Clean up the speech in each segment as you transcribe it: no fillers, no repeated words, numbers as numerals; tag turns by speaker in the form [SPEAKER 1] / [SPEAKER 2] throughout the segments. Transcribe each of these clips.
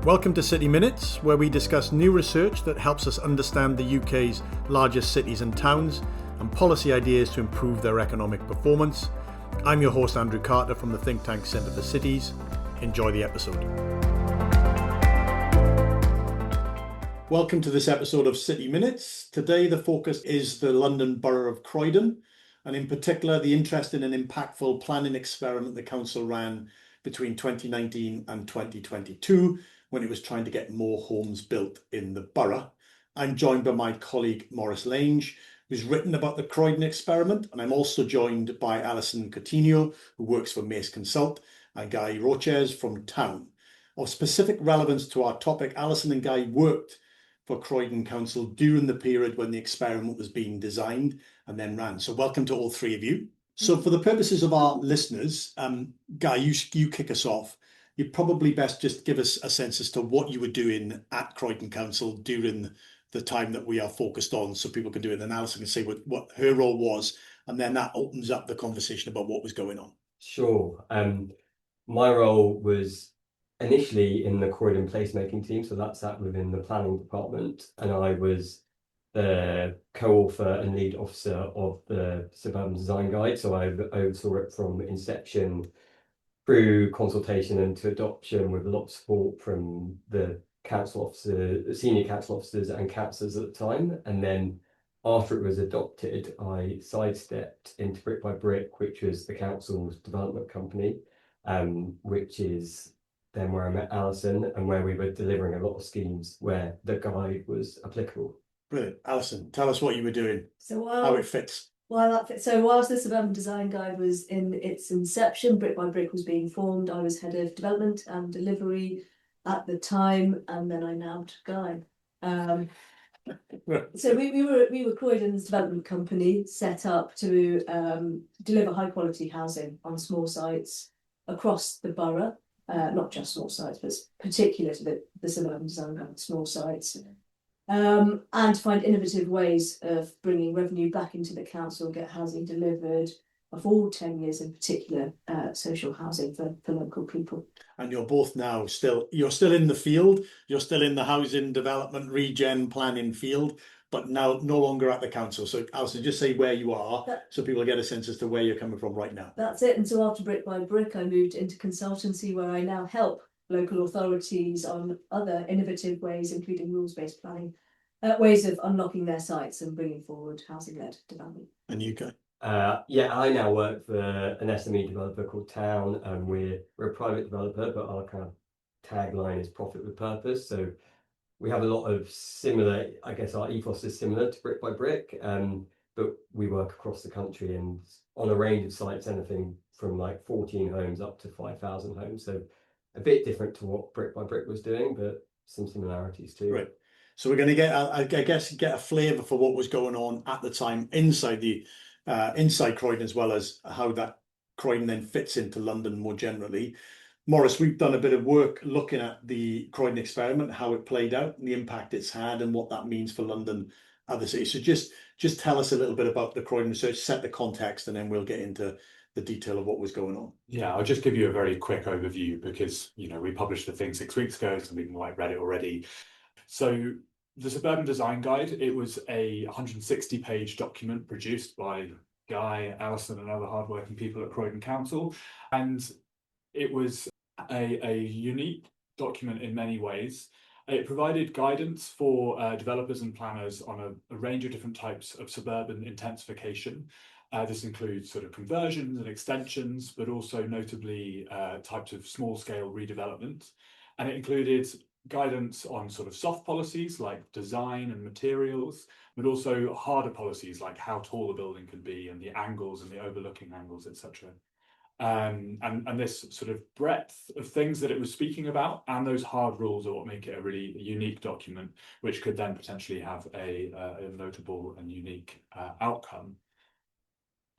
[SPEAKER 1] Welcome to City Minutes, where we discuss new research that helps us understand the UK's largest cities and towns and policy ideas to improve their economic performance. I'm your host Andrew Carter from the think tank Centre for Cities. Enjoy the episode. Welcome to this episode of City Minutes. Today the focus is the London Borough of Croydon, and in particular the interesting and impactful planning experiment the council ran between 2019 and 2022 when it was trying to get more homes built in the borough. I'm joined by my colleague Maurice Lange, who's written about the Croydon experiment, and I'm also joined by Alison Coutinho, who works for Mace Consult, and Guy Roches from Town. Of specific relevance to our topic, Alison and Guy worked for Croydon Council during the period when the experiment was being designed and then ran. So welcome to all three of you. So for the purposes of our listeners, Guy, you kick us off. You'd probably best just give us a sense as to what you were doing at Croydon Council during the time that we are focused on, so people can do it. And Alison can say what her role was, and then that opens up the conversation about what was going on.
[SPEAKER 2] Sure. My role was initially in the Croydon placemaking team, so that sat within the planning department, and I was the co-author and lead officer of the Suburban Design Guide, so I oversaw it from inception through consultation and to adoption, with a lot of support from the council officer, senior council officers and councillors at the time. And then after it was adopted, I sidestepped into Brick by Brick, which was the council's development company, which is then where I met Alison and where we were delivering a lot of schemes where the guide was applicable.
[SPEAKER 1] Brilliant. Alison, tell us what you were doing, how it fits.
[SPEAKER 3] So whilst the Suburban Design Guide was in its inception, Brick by Brick was being formed. I was head of development and delivery at the time, and then I nabbed Guy. So we were Croydon's development company, set up to deliver high quality housing on small sites across the borough, not just small sites, but particular to the Suburban Design Guide, small sites. And to find innovative ways of bringing revenue back into the council, get housing delivered of all 10 years, in particular social housing for local people.
[SPEAKER 1] And you're both now you're still in the field, you're still in the housing development, regen planning field, but now no longer at the council. So Alison, just say where you are so people get a sense as to where you're coming from right now.
[SPEAKER 3] That's it. And so after Brick by Brick, I moved into consultancy, where I now help local authorities on other innovative ways, including rules-based planning, ways of unlocking their sites and bringing forward housing-led development.
[SPEAKER 1] And you, Guy?
[SPEAKER 2] I now work for an SME developer called Town, and we're a private developer, but our kind of tagline is profit with purpose. So we have a lot of similar, I guess our ethos is similar to Brick by Brick, but we work across the country and on a range of sites, anything from like 14 homes up to 5,000 homes. So a bit different to what Brick by Brick was doing, but some similarities too.
[SPEAKER 1] Right. So we're going to get a flavour for what was going on at the time inside Croydon, as well as how that Croydon then fits into London more generally. Maurice, we've done a bit of work looking at the Croydon experiment, how it played out, and the impact it's had, and what that means for London, other cities. So just tell us a little bit about the Croydon research, set the context, and then we'll get into the detail of what was going on.
[SPEAKER 4] Yeah, I'll just give you a very quick overview because, we published the thing 6 weeks ago, so people might read it already. So the Suburban Design Guide, it was a 160-page document produced by Guy, Alison and other hardworking people at Croydon Council. And it was a unique document in many ways. It provided guidance for developers and planners on a range of different types of suburban intensification. This includes sort of conversions and extensions, but also notably types of small-scale redevelopment. And it included guidance on sort of soft policies like design and materials, but also harder policies like how tall a building can be and the angles and the overlooking angles, etc. And this sort of breadth of things that it was speaking about and those hard rules are what make it a really unique document, which could then potentially have a notable and unique outcome.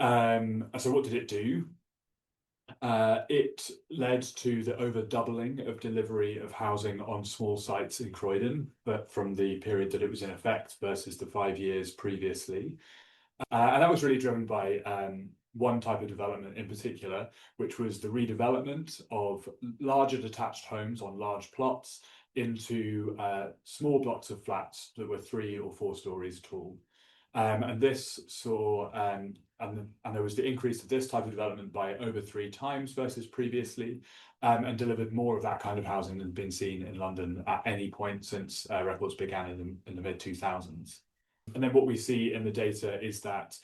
[SPEAKER 4] So what did it do? It led to the over doubling of delivery of housing on small sites in Croydon, but from the period that it was in effect versus the 5 years previously. And that was really driven by one type of development in particular, which was the redevelopment of larger detached homes on large plots into small blocks of flats that were 3 or 4 stories tall. And this saw, and there was the increase of this type of development by over 3 times versus previously, and delivered more of that kind of housing than had been seen in London at any point since records began in the mid-2000s. And then what we see in the data is that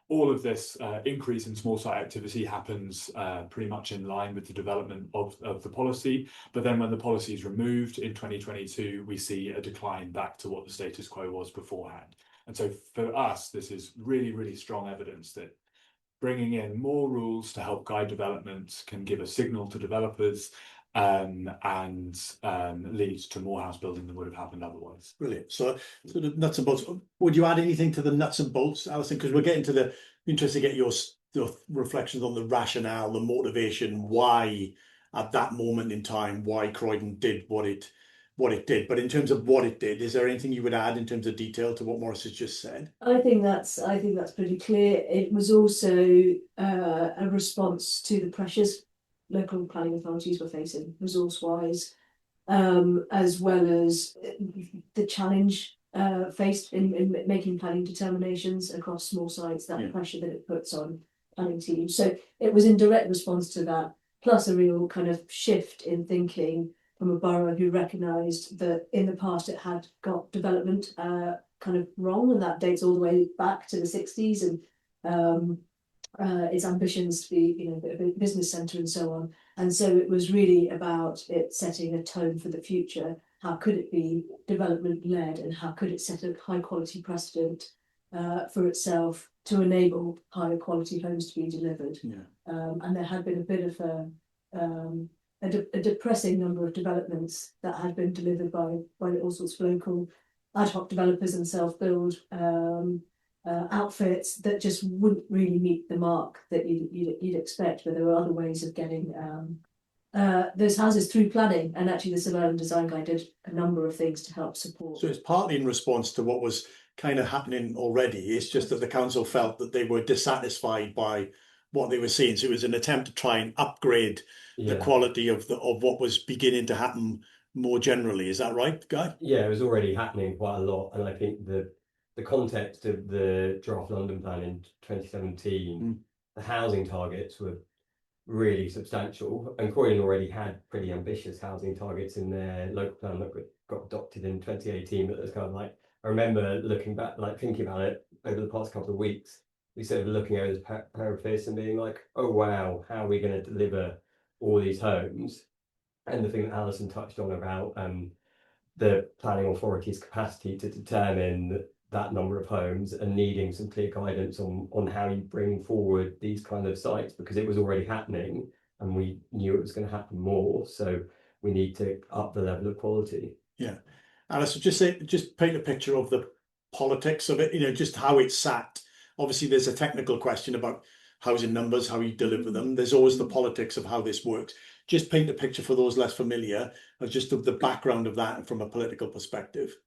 [SPEAKER 4] all of this increase in small site activity happens pretty much in line with the development of the policy. But then when the policy is removed in 2022, we see a decline back to what the status quo was beforehand. And so for us, this is really, really strong evidence that bringing in more rules to help guide development can give a signal to developers and leads to more house building than would have happened otherwise.
[SPEAKER 1] Brilliant. So sort of nuts and bolts. Would you add anything to the nuts and bolts, Alison? Because we're getting to the interested to get your reflections on the rationale, the motivation, why at that moment in time, why Croydon did what it did. But in terms of what it did, is there anything you would add in terms of detail to what Maurice has just said?
[SPEAKER 3] I think that's pretty clear. It was also a response to the pressures local planning authorities were facing, resource-wise, as well as the challenge faced in making planning determinations across small sites, that pressure that it puts on planning teams. So it was in direct response to that, plus a real kind of shift in thinking from a borough who recognised that in the past it had got development kind of wrong, and that dates all the way back to the 60s, and its ambitions to be, a business centre and so on. And so it was really about it setting a tone for the future. How could it be development led, and how could it set a high quality precedent for itself to enable higher quality homes to be delivered? And there had been a bit of a depressing number of developments that had been delivered by all sorts of local ad hoc developers and self-build outfits that just wouldn't really meet the mark that you'd expect, but there were other ways of getting those houses through planning. And actually the Suburban Design Guide did a number of things to help support.
[SPEAKER 1] So it's partly in response to what was kind of happening already. It's just that the council felt that they were dissatisfied by what they were seeing. So it was an attempt to try and upgrade the quality of what was beginning to happen more generally. Is that right, Guy?
[SPEAKER 2] Yeah, it was already happening quite a lot. And I think the context of the draft London plan in 2017, the housing targets were really substantial, and Croydon already had pretty ambitious housing targets in their local plan that got adopted in 2018. But it's kind of like, I remember looking back, like thinking about it over the past couple of weeks, we sort of looking over the parapet and being like, oh wow, how are we going to deliver all these homes? And the thing that Alison touched on about the planning authority's capacity to determine that number of homes and needing some clear guidance on how you bring forward these kind of sites, because it was already happening and we knew it was going to happen more. So we need to up the level of quality.
[SPEAKER 1] Yeah. Alison, just paint a picture of the politics of it, just how it sat. Obviously, there's a technical question about housing numbers, how you deliver them. There's always the politics of how this works. Just paint a picture for those less familiar of just the background of that from a political perspective.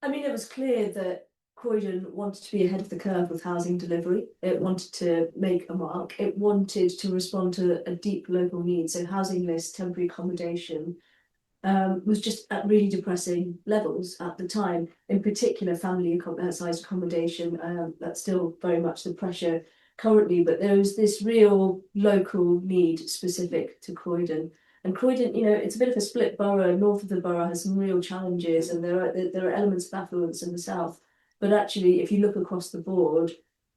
[SPEAKER 3] I mean, it was clear that Croydon wanted to be ahead of the curve with housing delivery. It wanted to make a mark. It wanted to respond to a deep local need. So housing lists, temporary accommodation was just at really depressing levels at the time. In particular, family sized accommodation, that's still very much the pressure currently, but there was this real local need specific to Croydon. And Croydon, it's a bit of a split borough. North of the borough has some real challenges, and there are elements of affluence in the south. But actually, if you look across the board,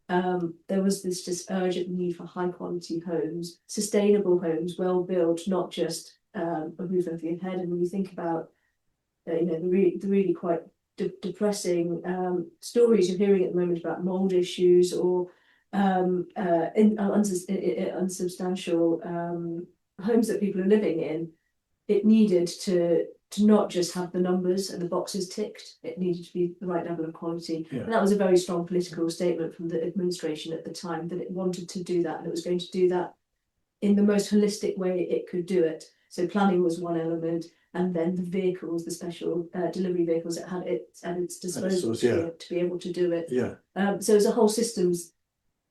[SPEAKER 3] there was this just urgent need for high quality homes, sustainable homes, well built, not just a roof over your head. And when you think about, the really quite depressing stories you're hearing at the moment about mold issues or unsubstantial homes that people are living in, it needed to not just have the numbers and the boxes ticked, it needed to be the right level of quality. And that was a very strong political statement from the administration at the time, that it wanted to do that, and it was going to do that in the most holistic way it could do it. So planning was one element, and then the vehicles, the special delivery vehicles it had at its disposal to be able to do it. So it was a whole systems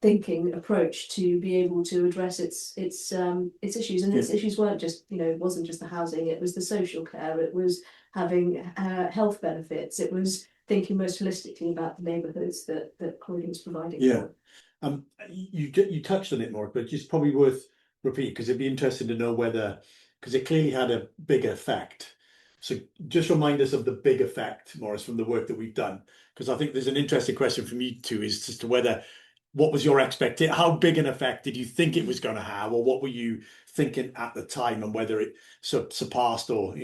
[SPEAKER 3] thinking approach to be able to address its issues, and its issues weren't just, it wasn't just the housing, it was the social care, it was having health benefits, it was thinking most holistically about the neighbourhoods that Croydon is providing for.
[SPEAKER 1] You touched on it, Mark, but it's probably worth repeating, because it'd be interesting to know whether, because it clearly had a big effect. So just remind us of the big effect, Maurice, from the work that we've done, because I think there's an interesting question from you two is as to whether, what was your expectation? How big an effect did you think it was going to have, or what were you thinking at the time, and whether it surpassed or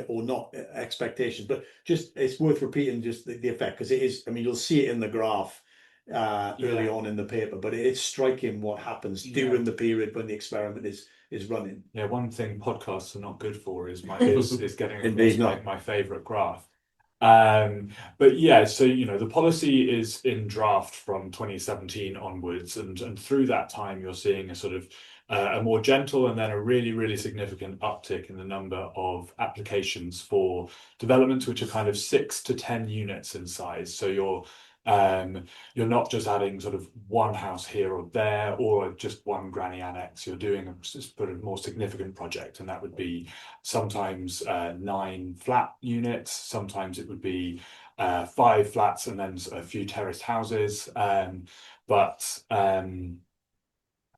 [SPEAKER 1] not expectations? But just, it's worth repeating just the effect, because it is. I mean, you'll see it in the graph early on in the paper, but it's striking what happens during the period when the experiment is running.
[SPEAKER 4] Yeah, one thing podcasts are not good for is getting
[SPEAKER 1] Indeed
[SPEAKER 4] across my favourite graph. But yeah, so the policy is in draft from 2017 onwards, and through that time you're seeing a sort of a more gentle and then a really, really significant uptick in the number of applications for developments, which are kind of 6 to 10 units in size. So you're not just adding sort of one house here or there, or just one granny annex. You're doing a more significant project, and that would be sometimes 9 flat units, sometimes it would be 5 flats and then a few terraced houses.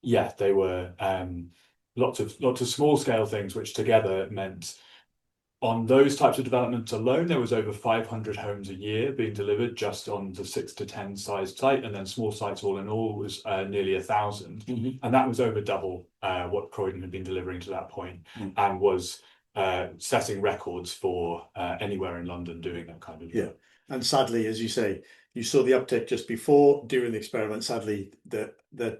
[SPEAKER 4] Yeah, they were lots of small scale things, which together meant, on those types of developments alone, there was over 500 homes a year being delivered just on the 6 to 10 size site, and then small sites all in all was nearly 1,000, and that was over double what Croydon had been delivering to that point, and was setting records for anywhere in London doing that kind of job.
[SPEAKER 1] And sadly, as you say, you saw the uptick just before. During the experiment, sadly, the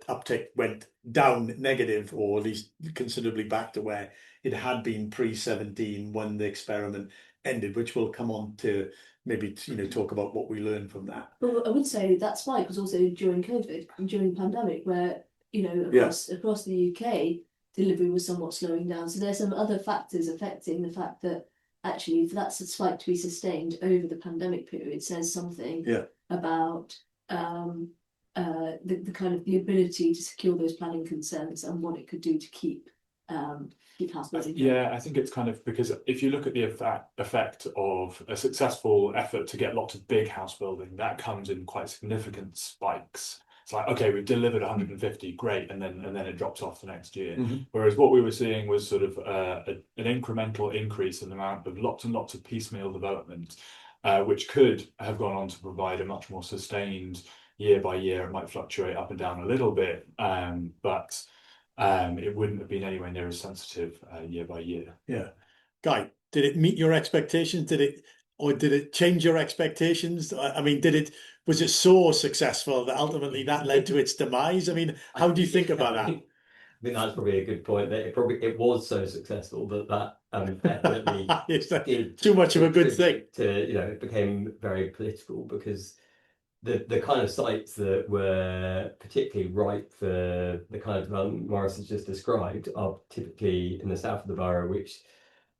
[SPEAKER 1] uptick went down negative, or at least considerably back to where it had been pre-17 when the experiment ended, which we'll come on to maybe talk about what we learned from that.
[SPEAKER 3] Well, I would say that spike was also during COVID and during the pandemic, where across the UK delivery was somewhat slowing down. So there's some other factors affecting the fact that actually, if that's a spike to be sustained over the pandemic period, says something about the kind of the ability to secure those planning consents and what it could do to keep house building.
[SPEAKER 4] Yeah, I think it's kind of, because if you look at the effect of a successful effort to get lots of big house building, that comes in quite significant spikes. It's like, okay, we've delivered 150, great, and then it drops off the next year. Whereas what we were seeing was sort of an incremental increase in the amount of lots and lots of piecemeal development, which could have gone on to provide a much more sustained year by year. It might fluctuate up and down a little bit, but it wouldn't have been anywhere near as sensitive year by year.
[SPEAKER 1] Yeah. Guy, did it meet your expectations? Did it change your expectations? I mean, was it so successful that ultimately that led to its demise? I mean, how do you think about that?
[SPEAKER 2] I think that's probably a good point. That it was so successful that definitely
[SPEAKER 1] it's too much of a good thing.
[SPEAKER 2] It became very political, because the kind of sites that were particularly ripe for the kind of development Maurice has just described are typically in the south of the borough, which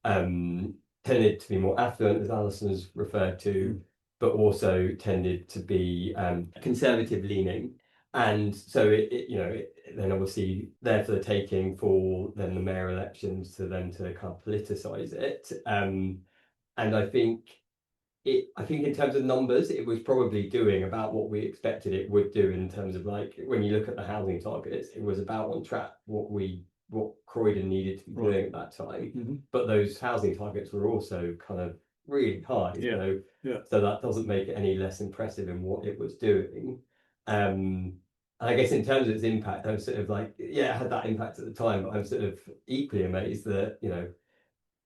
[SPEAKER 2] tended to be more affluent, as Alison has referred to, but also tended to be conservative leaning. And so it then obviously there for the taking for then the mayor elections to kind of politicise it. And I think in terms of numbers, it was probably doing about what we expected it would do, in terms of, like, when you look at the housing targets, it was about on track what Croydon needed to be doing at that time. But those housing targets were also kind of really high. So that doesn't make it any less impressive in what it was doing. And I guess in terms of its impact, I'm sort of like, it had that impact at the time, but I'm sort of equally amazed that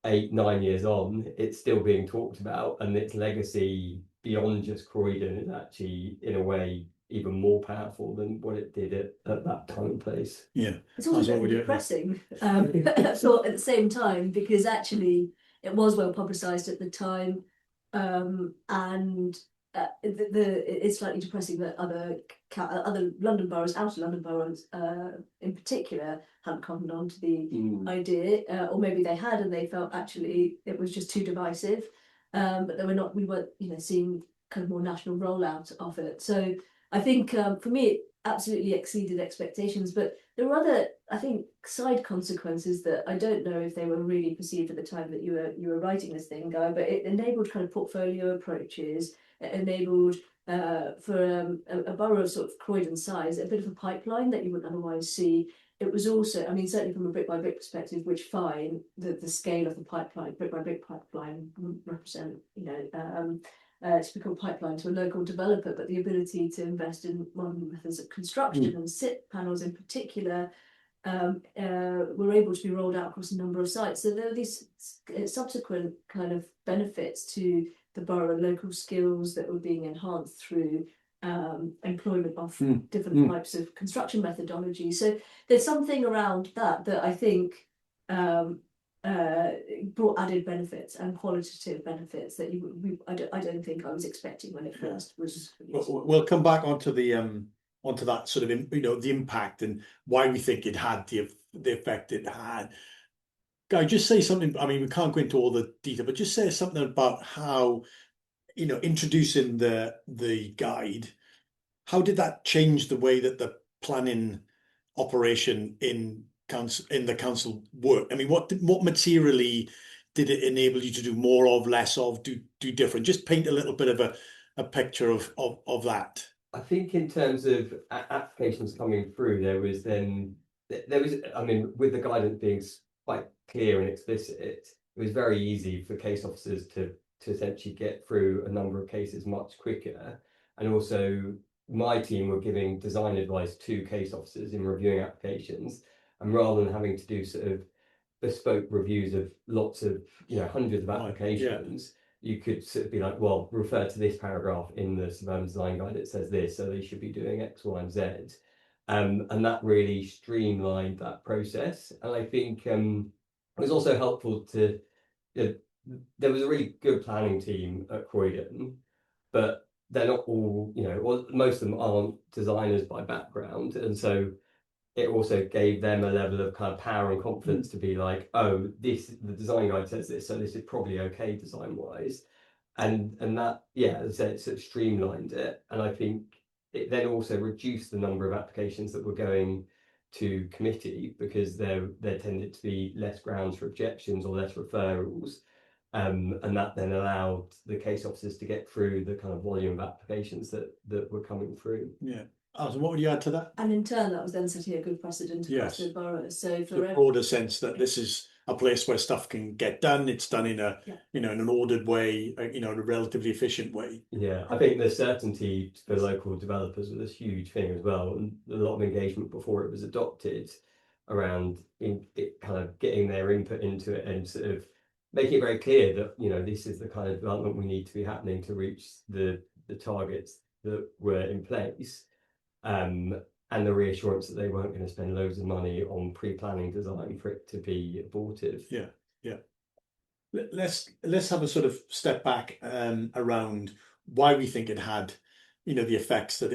[SPEAKER 2] 8-9 years on, it's still being talked about, and its legacy beyond just Croydon is actually, in a way, even more powerful than what it did at that time and place.
[SPEAKER 1] Yeah,
[SPEAKER 3] it's also very depressing. So at the same time, because actually it was well publicised at the time, and it's slightly depressing that other London boroughs, outer London boroughs in particular, hadn't cottoned on to the idea, or maybe they had and they felt actually it was just too divisive, but we weren't seeing kind of more national rollout of it. So I think for me absolutely exceeded expectations. But there were other, I think, side consequences that I don't know if they were really perceived at the time that you were writing this thing, Guy. But it enabled kind of portfolio approaches. It enabled for a borough of sort of Croydon size, a bit of a pipeline that you wouldn't otherwise see. It was also, I mean, certainly from a brick by brick perspective, which fine, the scale of the pipeline, brick by brick pipeline would represent, typical pipeline to a local developer, but the ability to invest in modern methods of construction and SIP panels in particular were able to be rolled out across a number of sites. So there are these subsequent kind of benefits to the borough, local skills that were being enhanced through employment of different types of construction methodology. So there's something around that I think brought added benefits and qualitative benefits that I don't think I was expecting when it first was released.
[SPEAKER 1] We'll come back onto that sort of the impact and why we think it had the effect it had. Guy, just say something. I mean, we can't go into all the detail, but just say something about how, introducing the guide, how did that change the way that the planning operation in the council worked? I mean, what materially did it enable you to do more of, less of, do different? Just paint a little bit of a picture of that.
[SPEAKER 2] I think in terms of applications coming through, there was, I mean, with the guidance being quite clear and explicit, it was very easy for case officers to essentially get through a number of cases much quicker. And also my team were giving design advice to case officers in reviewing applications, and rather than having to do sort of bespoke reviews of lots of, hundreds of applications, you could sort of be like, well, refer to this paragraph in the suburban design guide, it says this, so they should be doing X, Y, and Z. And that really streamlined that process. And I think it was also helpful to, there was a really good planning team at Croydon, but they're not all, or most of them aren't designers by background. And so it also gave them a level of kind of power and confidence to be like, oh, the design guide says this, so this is probably okay design wise. And that, as I said, it sort of streamlined it. And I think it then also reduced the number of applications that were going to committee, because there tended to be less grounds for objections or less referrals. And that then allowed the case officers to get through the kind of volume of applications that were coming through.
[SPEAKER 1] Yeah. Alison, what would you add to that?
[SPEAKER 3] And in turn, that was then setting a good precedent across the borough. So for
[SPEAKER 1] the broader sense that this is a place where stuff can get done. It's done in a, in an ordered way, in a relatively efficient way.
[SPEAKER 2] Yeah, I think the certainty for local developers was a huge thing as well, and a lot of engagement before it was adopted around it kind of getting their input into it and sort of making it very clear that, this is the kind of development we need to be happening to reach the targets that were in place. And the reassurance that they weren't going to spend loads of money on pre-planning design for it to be abortive.
[SPEAKER 1] Yeah. Let's have a sort of step back around why we think it had, the effects that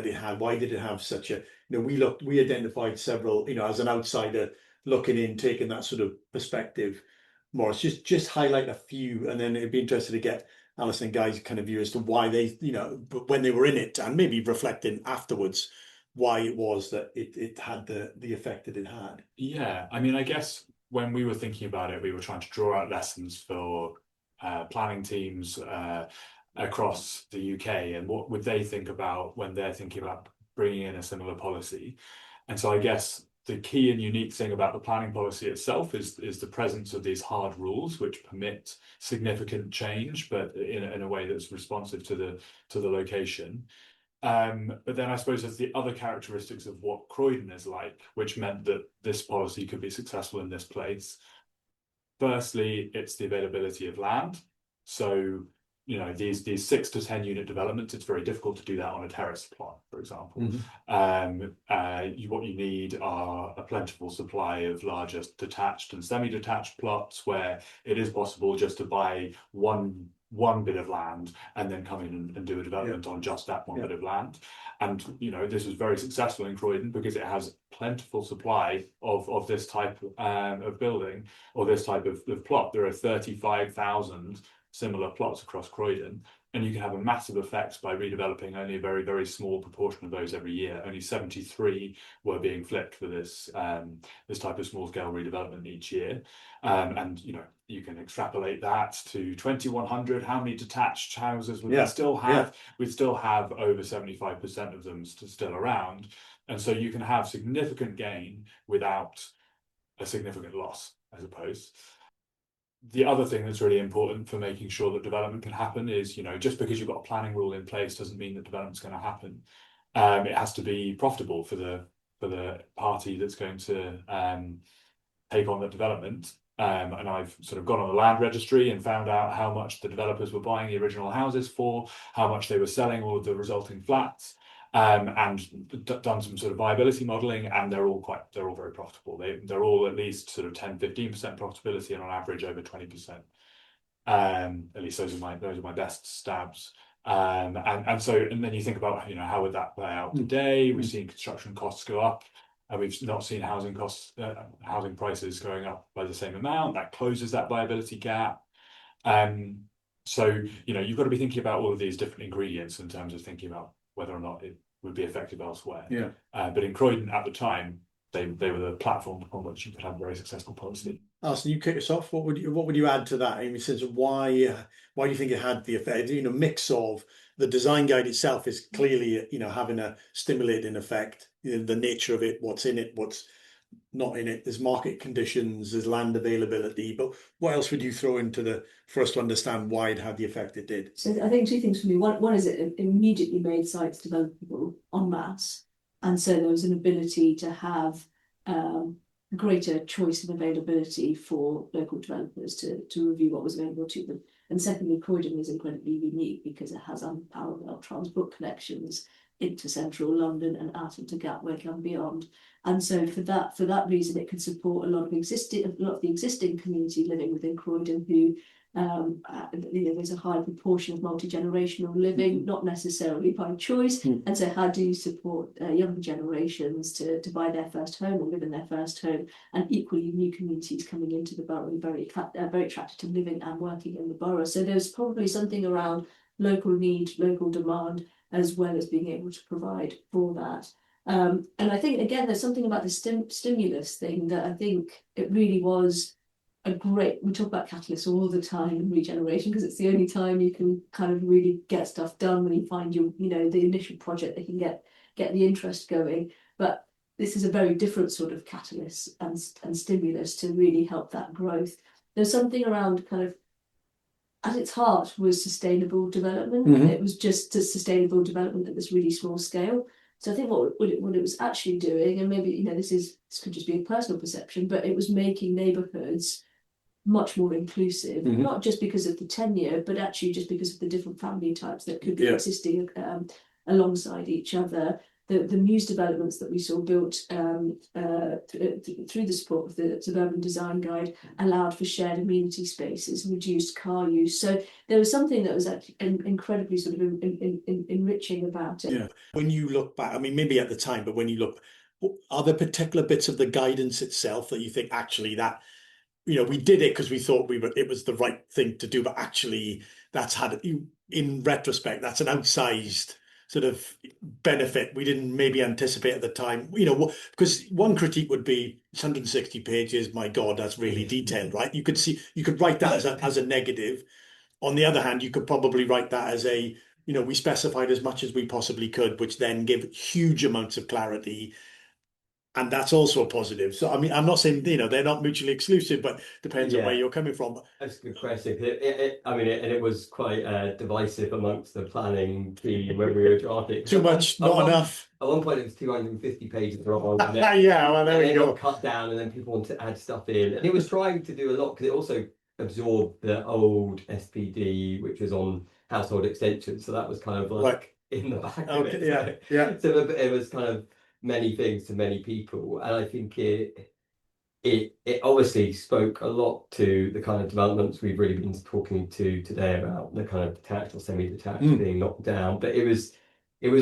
[SPEAKER 1] it had. Why did it have such a? We identified several. As an outsider looking in, taking that sort of perspective. Morris, just highlight a few, and then it'd be interested to get Alison and Guy's kind of view as to why they, when they were in it, and maybe reflecting afterwards why it was that it had the effect that it had.
[SPEAKER 4] Yeah, I mean, I guess when we were thinking about it, we were trying to draw out lessons for planning teams across the UK, and what would they think about when they're thinking about bringing in a similar policy. And so I guess the key and unique thing about the planning policy itself is the presence of these hard rules which permit significant change, but in a way that's responsive to the location. But then I suppose there's the other characteristics of what Croydon is like, which meant that this policy could be successful in this place. Firstly, it's the availability of land. So, these 6 to 10 unit developments, it's very difficult to do that on a terrace plot, for example. What you need are a plentiful supply of larger detached and semi-detached plots where it is possible just to buy one bit of land and then come in and do a development on just that one bit of land. And this was very successful in Croydon because it has plentiful supply of this type of building, or this type of plot. There are 35,000 similar plots across Croydon, and you can have a massive effect by redeveloping only a very, very small proportion of those every year. Only 73 were being flipped for this this type of small scale redevelopment each year. And you know, you can extrapolate that to 2100. How many detached houses would we still have? We'd still have over 75% of them still around. And so you can have significant gain without a significant loss, I suppose. The other thing that's really important for making sure that development can happen is, you know, just because you've got a planning rule in place doesn't mean that development's going to happen. It has to be profitable for the party that's going to take on the development. And I've sort of gone on the land registry and found out how much the developers were buying the original houses for, how much they were selling all of the resulting flats, and done some sort of viability modeling, and they're all very profitable. They're all at least sort of 10-15% profitability, and on average over 20%. At least those are my best stabs. And then you think about, you know, how would that play out today? We've seen construction costs go up, and we've not seen housing prices going up by the same amount. That closes that viability gap. So, you know, you've got to be thinking about all of these different ingredients in terms of thinking about whether or not it would be effective elsewhere.
[SPEAKER 1] Yeah.
[SPEAKER 4] But in Croydon at the time, they were the platform upon which you could have a very successful policy.
[SPEAKER 1] Alison, you kick us off. What would you add to that? In the sense of why do you think it had the effect? You know, mix of the design guide itself is clearly, you know, having a stimulating effect. You know, the nature of it, what's in it, what's not in it. There's market conditions, there's land availability. But what else would you throw into for us to understand why it had the effect it did?
[SPEAKER 3] So I think two things for me. One is it immediately made sites developable en masse, and so there was an ability to have greater choice and availability for local developers to review what was available to them. And secondly, Croydon is incredibly unique because it has unparalleled transport connections into central London and out into Gatwick and beyond. And so for that reason, it can support a lot of the existing community living within Croydon who you know, there's a high proportion of multi-generational living, not necessarily by choice. And so how do you support younger generations to buy their first home or live in their first home, and equally new communities coming into the borough and very attracted to living and working in the borough. So there's probably something around local need, local demand, as well as being able to provide for that. And I think, again, there's something about the stimulus thing that I think it really was we talk about catalysts all the time in regeneration, because it's the only time you can kind of really get stuff done, when you find you know, the initial project that can get the interest going. But this is a very different sort of catalyst and stimulus to really help that growth. There's something around kind of, at its heart was sustainable development. It was just a sustainable development at this really small scale. So I think what it was actually doing, and maybe, you know, this could just be a personal perception, but it was making neighbourhoods much more inclusive, not just because of the tenure, but actually just because of the different family types that could be existing alongside each other. The Muse developments that we saw built through the support of the Suburban Design Guide allowed for shared amenity spaces, reduced car use. So there was something that was actually incredibly sort of enriching about it.
[SPEAKER 1] Yeah. When you look back, I mean, maybe at the time, but when you look, are there particular bits of the guidance itself that you think actually that, you know, we did it because we thought it was the right thing to do, but actually that's had, in retrospect, that's an outsized sort of benefit we didn't maybe anticipate at the time, you know, because one critique would be it's 160 pages, my God, that's really detailed, right? You could write that as a negative. On the other hand, you could probably write that as you know, we specified as much as we possibly could, which then give huge amounts of clarity. And that's also a positive. So, I mean, I'm not saying, you know, they're not mutually exclusive, but depends on where you're coming from.
[SPEAKER 2] That's a good question. It was quite divisive amongst the planning team when we were drafting.
[SPEAKER 1] Too much, not enough.
[SPEAKER 2] At one point, it was 250 pages long.
[SPEAKER 1] Yeah, well, there we go.
[SPEAKER 2] Cut down, and then people wanted to add stuff in. And it was trying to do a lot, because it also absorbed the old SPD, which was on household extensions. So that was kind of like in the back of it.
[SPEAKER 1] Yeah.
[SPEAKER 2] So it was kind of many things to many people, and I think it obviously spoke a lot to the kind of developments we've really been talking to today about, the kind of detached or semi-detached being knocked down. But it was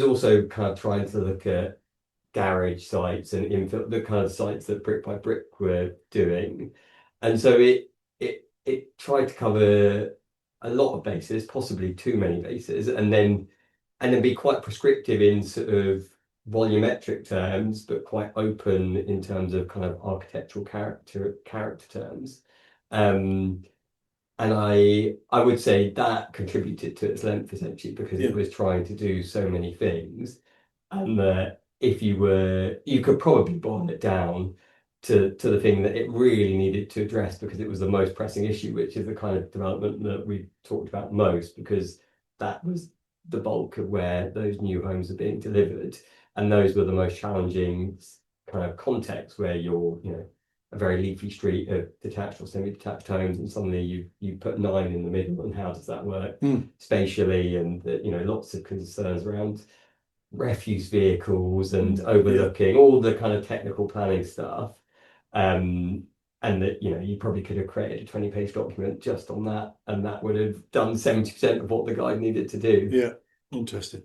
[SPEAKER 2] also kind of trying to look at garage sites and infill, the kind of sites that Brick by Brick were doing, and so it tried to cover a lot of bases, possibly too many bases, and then be quite prescriptive in sort of volumetric terms, but quite open in terms of kind of architectural character terms. And I would say that contributed to its length essentially because it was trying to do so many things, and that if you could probably boil it down to the thing that it really needed to address because it was the most pressing issue, which is the kind of development that we talked about most, because that was the bulk of where those new homes are being delivered, and those were the most challenging kind of contexts where you're, a very leafy street of detached or semi-detached homes, and suddenly you put 9 in the middle, and how does that work spatially? And lots of concerns around refuse vehicles and overlooking all the kind of technical planning stuff. And that you probably could have created a 20-page document just on that, and that would have done 70% of what the guide needed to do.
[SPEAKER 1] Yeah, interesting.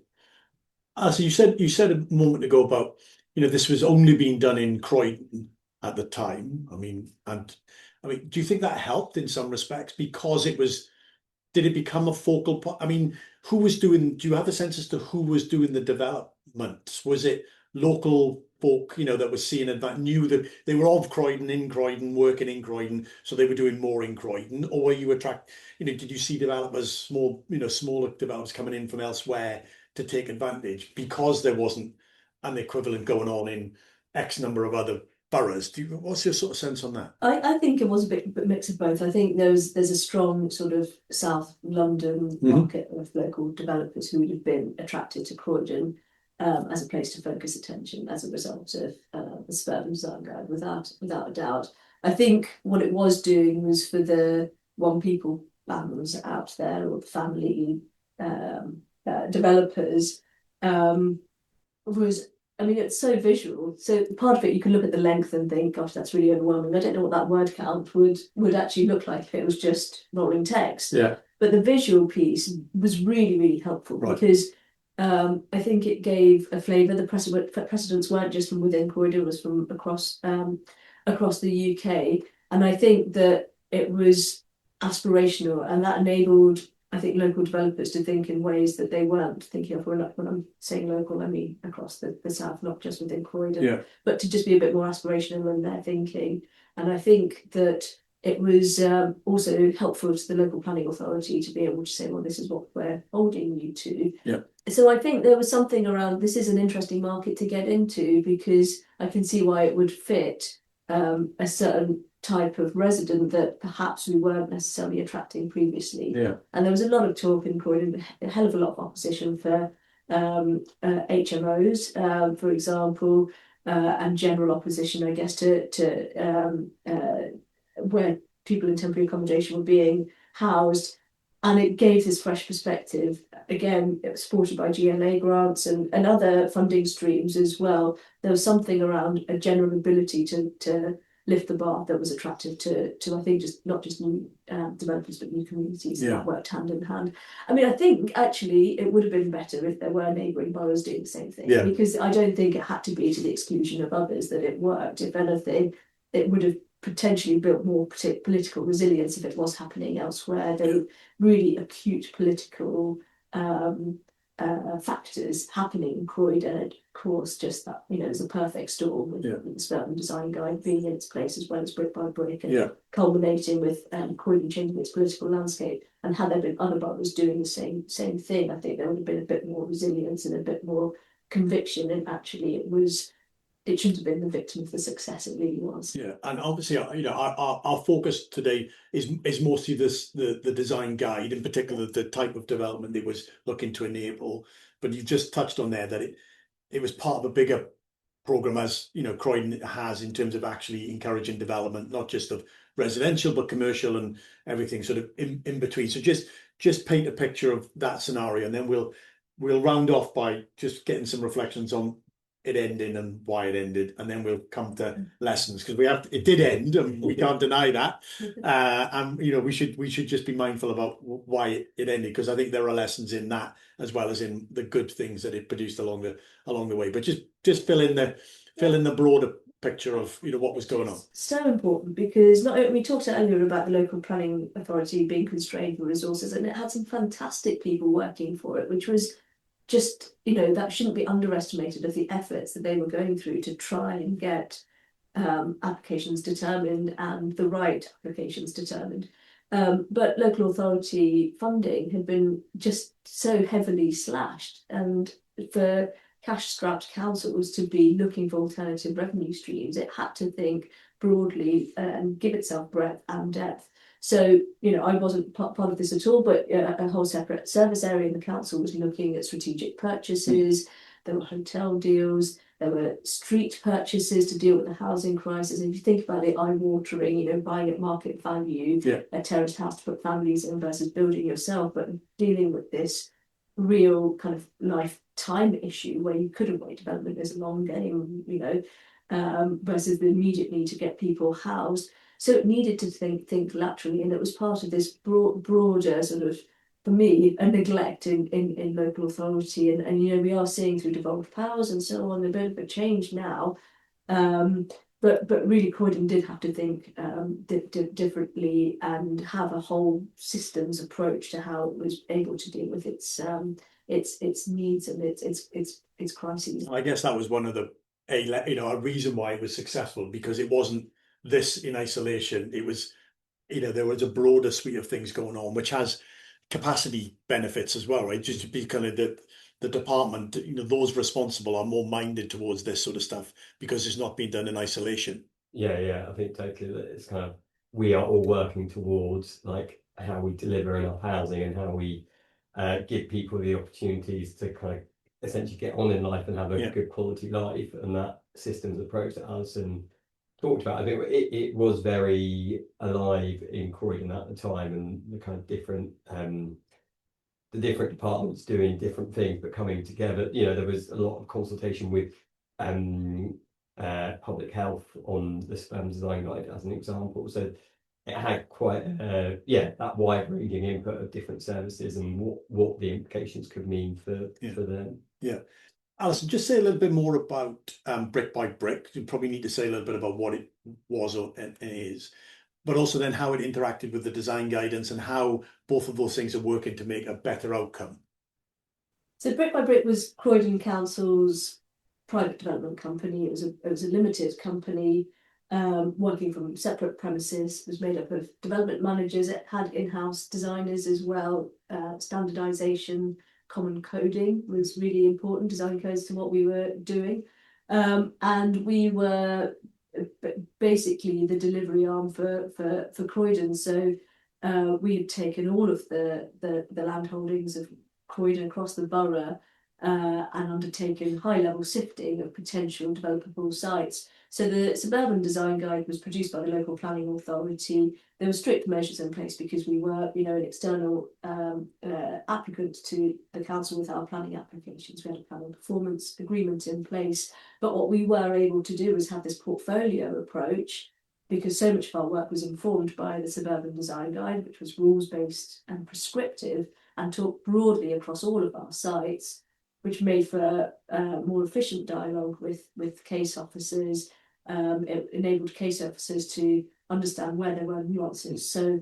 [SPEAKER 1] So you said a moment ago about this was only being done in Croydon at the time. I mean, do you think that helped in some respects because did it become a focal point? I mean, do you have a sense as to who was doing the development? Was it local folk, that was seeing it, that knew that they were of Croydon, in Croydon, working in Croydon, so they were doing more in Croydon? Or were you did you see developers, smaller developers coming in from elsewhere to take advantage because there wasn't an equivalent going on in X number of other boroughs? What's your sort of sense on that?
[SPEAKER 3] I think it was a bit mix of both. I think there's a strong sort of South London market of local developers who would have been attracted to Croydon as a place to focus attention as a result of the suburban design guide, without a doubt. I think what it was doing was for the one people bands out there, or family developers, it's so visual. So part of it, you can look at the length and think, gosh, that's really overwhelming. I don't know what that word count would actually look like if it was just rolling text.
[SPEAKER 1] Yeah.
[SPEAKER 3] But the visual piece was really, really helpful because I think it gave a flavour. The precedents weren't just from within Croydon, it was from across the UK. And I think that it was aspirational, and that enabled, I think, local developers to think in ways that they weren't thinking of. When I'm saying local, I mean across the south, not just within Croydon, but to just be a bit more aspirational in their thinking. And I think that it was also helpful to the local planning authority to be able to say, well, this is what we're holding you to.
[SPEAKER 1] Yeah.
[SPEAKER 3] So I think there was something around, this is an interesting market to get into, because I can see why it would fit a certain type of resident that perhaps we weren't necessarily attracting previously.
[SPEAKER 1] Yeah.
[SPEAKER 3] And there was a lot of talk in Croydon, a hell of a lot of opposition for HMOs, for example, and general opposition, I guess, to where people in temporary accommodation were being housed. And it gave this fresh perspective. Again, it was supported by GLA grants and other funding streams as well. There was something around a general ability to lift the bar that was attractive to I think just not just new developers, but new communities that worked hand in hand. I mean, I think actually it would have been better if there were neighbouring boroughs doing the same thing, because I don't think it had to be to the exclusion of others that it worked. If anything, it would have potentially built more political resilience if it was happening elsewhere. There were really acute political factors happening in Croydon, and of course just that, it's a perfect storm with the suburban design guide being in its place as well as brick by brick, and culminating with Croydon changing its political landscape. And had there been other boroughs doing the same thing, I think there would have been a bit more resilience and a bit more conviction. And actually it shouldn't have been the victim of the success it really was.
[SPEAKER 1] Yeah, and obviously, our focus today is mostly the design guide, in particular the type of development it was looking to enable. But you've just touched on there that it was part of a bigger program, as Croydon has, in terms of actually encouraging development, not just of residential but commercial and everything sort of in between. So just paint a picture of that scenario, and then we'll round off by just getting some reflections on it ending and why it ended, and then we'll come to lessons, because it did end and we can't deny that. And we should just be mindful about why it ended, because I think there are lessons in that as well as in the good things that it produced along the way. But just fill in the broader picture of what was going on.
[SPEAKER 3] So important, because we talked earlier about the local planning authority being constrained with resources, and it had some fantastic people working for it, which was just, that shouldn't be underestimated, of the efforts that they were going through to try and get applications determined and the right applications determined. But local authority funding had been just so heavily slashed, and for cash-strapped councils to be looking for alternative revenue streams, it had to think broadly and give itself breadth and depth. So, I wasn't part of this at all, but a whole separate service area in the council was looking at strategic purchases. There were hotel deals, there were street purchases to deal with the housing crisis. And if you think about it, eye-watering, buying at market value, a terraced house to put families in versus building yourself, but dealing with this real kind of lifetime issue where you couldn't wait. Development is a long game, versus the immediate need to get people housed. So it needed to think laterally, and it was part of this broader sort of, for me, a neglect in local authority. And we are seeing through devolved powers and so on a bit of a change now. But really, Croydon did have to think differently and have a whole systems approach to how it was able to deal with its needs and its crises.
[SPEAKER 1] I guess that was one of a reason why it was successful, because it wasn't this in isolation. It was, there was a broader suite of things going on, which has capacity benefits as well, right? Just to be kind of the department, those responsible are more minded towards this sort of stuff because it's not being done in isolation.
[SPEAKER 2] Yeah, I think totally that it's kind of, we are all working towards like how we deliver enough housing and how we give people the opportunities to kind of essentially get on in life and have a good quality life. And that systems approach that Alison talked about, I think it was very alive in Croydon at the time, and the kind of different the different departments doing different things but coming together. There was a lot of consultation with public health on the suburban design guide as an example. So it had quite that wide ranging input of different services and what the implications could mean for them.
[SPEAKER 1] Yeah. Alison, just say a little bit more about Brick by Brick. You probably need to say a little bit about what it was and is, but also then how it interacted with the design guidance and how both of those things are working to make a better outcome.
[SPEAKER 3] So Brick by Brick was Croydon Council's private development company. It was a limited company working from separate premises. It was made up of development managers. It had in-house designers as well. Standardisation, common coding was really important, design codes to what we were doing. And we were basically the delivery arm for Croydon. So we had taken all of the land holdings of Croydon across the borough and undertaken high-level sifting of potential developable sites. So the suburban design guide was produced by the local planning authority. There were strict measures in place because we were, an external applicant to the council with our planning applications. We had a planning performance agreement in place. But what we were able to do was have this portfolio approach, because so much of our work was informed by the suburban design guide, which was rules-based and prescriptive and talked broadly across all of our sites, which made for more efficient dialogue with case officers. It enabled case officers to understand where there were nuances. So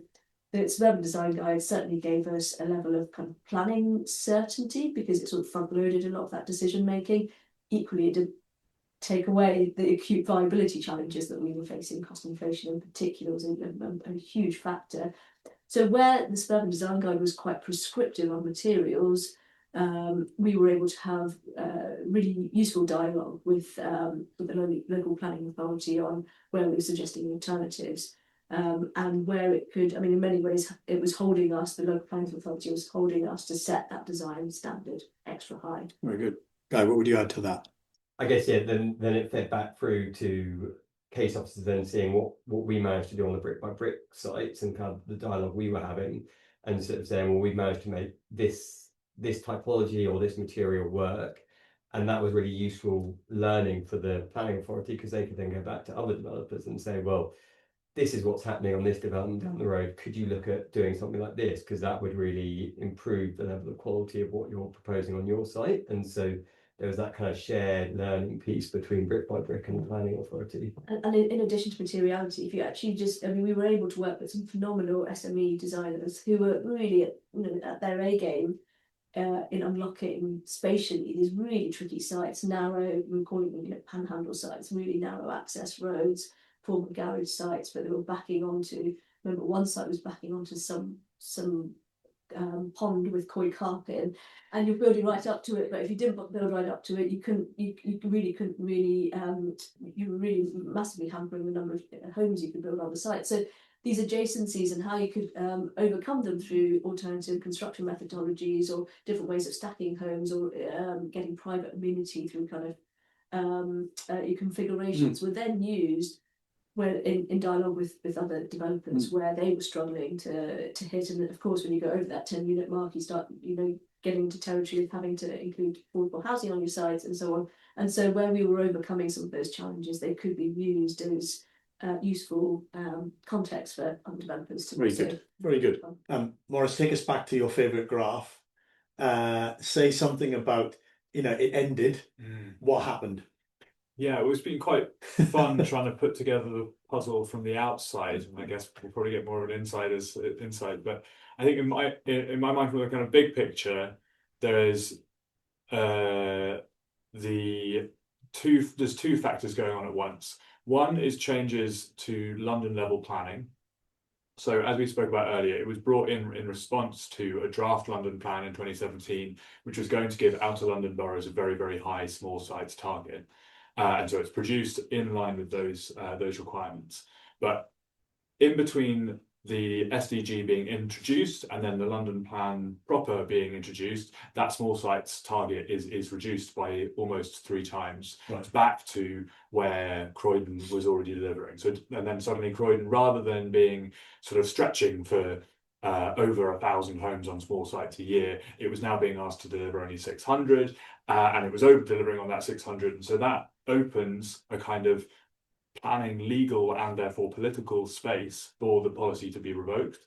[SPEAKER 3] the suburban design guide certainly gave us a level of kind of planning certainty, because it sort of front-loaded a lot of that decision making. Equally, it did take away the acute viability challenges that we were facing. Cost inflation in particular was a huge factor. So where the suburban design guide was quite prescriptive on materials, we were able to have really useful dialogue with the local planning authority on where we were suggesting alternatives, and where it could, in many ways, it was holding us, the local planning authority was holding us to set that design standard extra high.
[SPEAKER 1] Very good. Guy, what would you add to that?
[SPEAKER 2] I guess, then it fed back through to case officers then seeing what we managed to do on the brick by brick sites and kind of the dialogue we were having, and sort of saying, well, we've managed to make this typology or this material work. And that was really useful learning for the planning authority, because they could then go back to other developers and say, well, this is what's happening on this development down the road. Could you look at doing something like this? Because that would really improve the level of quality of what you're proposing on your site. And so there was that kind of shared learning piece between Brick by Brick and the planning authority.
[SPEAKER 3] And in addition to materiality, if you actually just, I mean, we were able to work with some phenomenal SME designers who were really, at their A game in unlocking spatially these really tricky sites, narrow, we were calling them, panhandle sites, really narrow access roads, former garage sites, but they were backing onto. Remember, one site was backing onto some pond with koi carp in, and you're building right up to it. But if you didn't build right up to it, you really couldn't really, you were really massively hampering the number of homes you could build on the site. So these adjacencies and how you could overcome them through alternative construction methodologies or different ways of stacking homes, or getting private amenity through kind of your configurations were then used where in dialogue with other developers where they were struggling to hit. And of course, when you go over that 10-unit mark, you start getting into territory of having to include affordable housing on your sites and so on. And so where we were overcoming some of those challenges, they could be used as useful context for other developers to
[SPEAKER 1] very good. Maurice, take us back to your favourite graph. Say something about, it ended. What happened?
[SPEAKER 4] Yeah, it's been quite fun trying to put together the puzzle from the outside, and I guess we'll probably get more of an insight. But I think in my mind, from the kind of big picture, there's two factors going on at once. One is changes to London level planning. So as we spoke about earlier, it was brought in response to a draft London plan in 2017, which was going to give outer London boroughs a very, very high small sites target. And so it's produced in line with those requirements. But in between the SDG being introduced and then the London plan proper being introduced, that small sites target is reduced by almost 3 times back to where Croydon was already delivering. So, and then suddenly Croydon, rather than being sort of stretching for over 1,000 homes on small sites a year, it was now being asked to deliver only 600, and it was over delivering on that 600. And so that opens a kind of planning, legal and therefore political space for the policy to be revoked.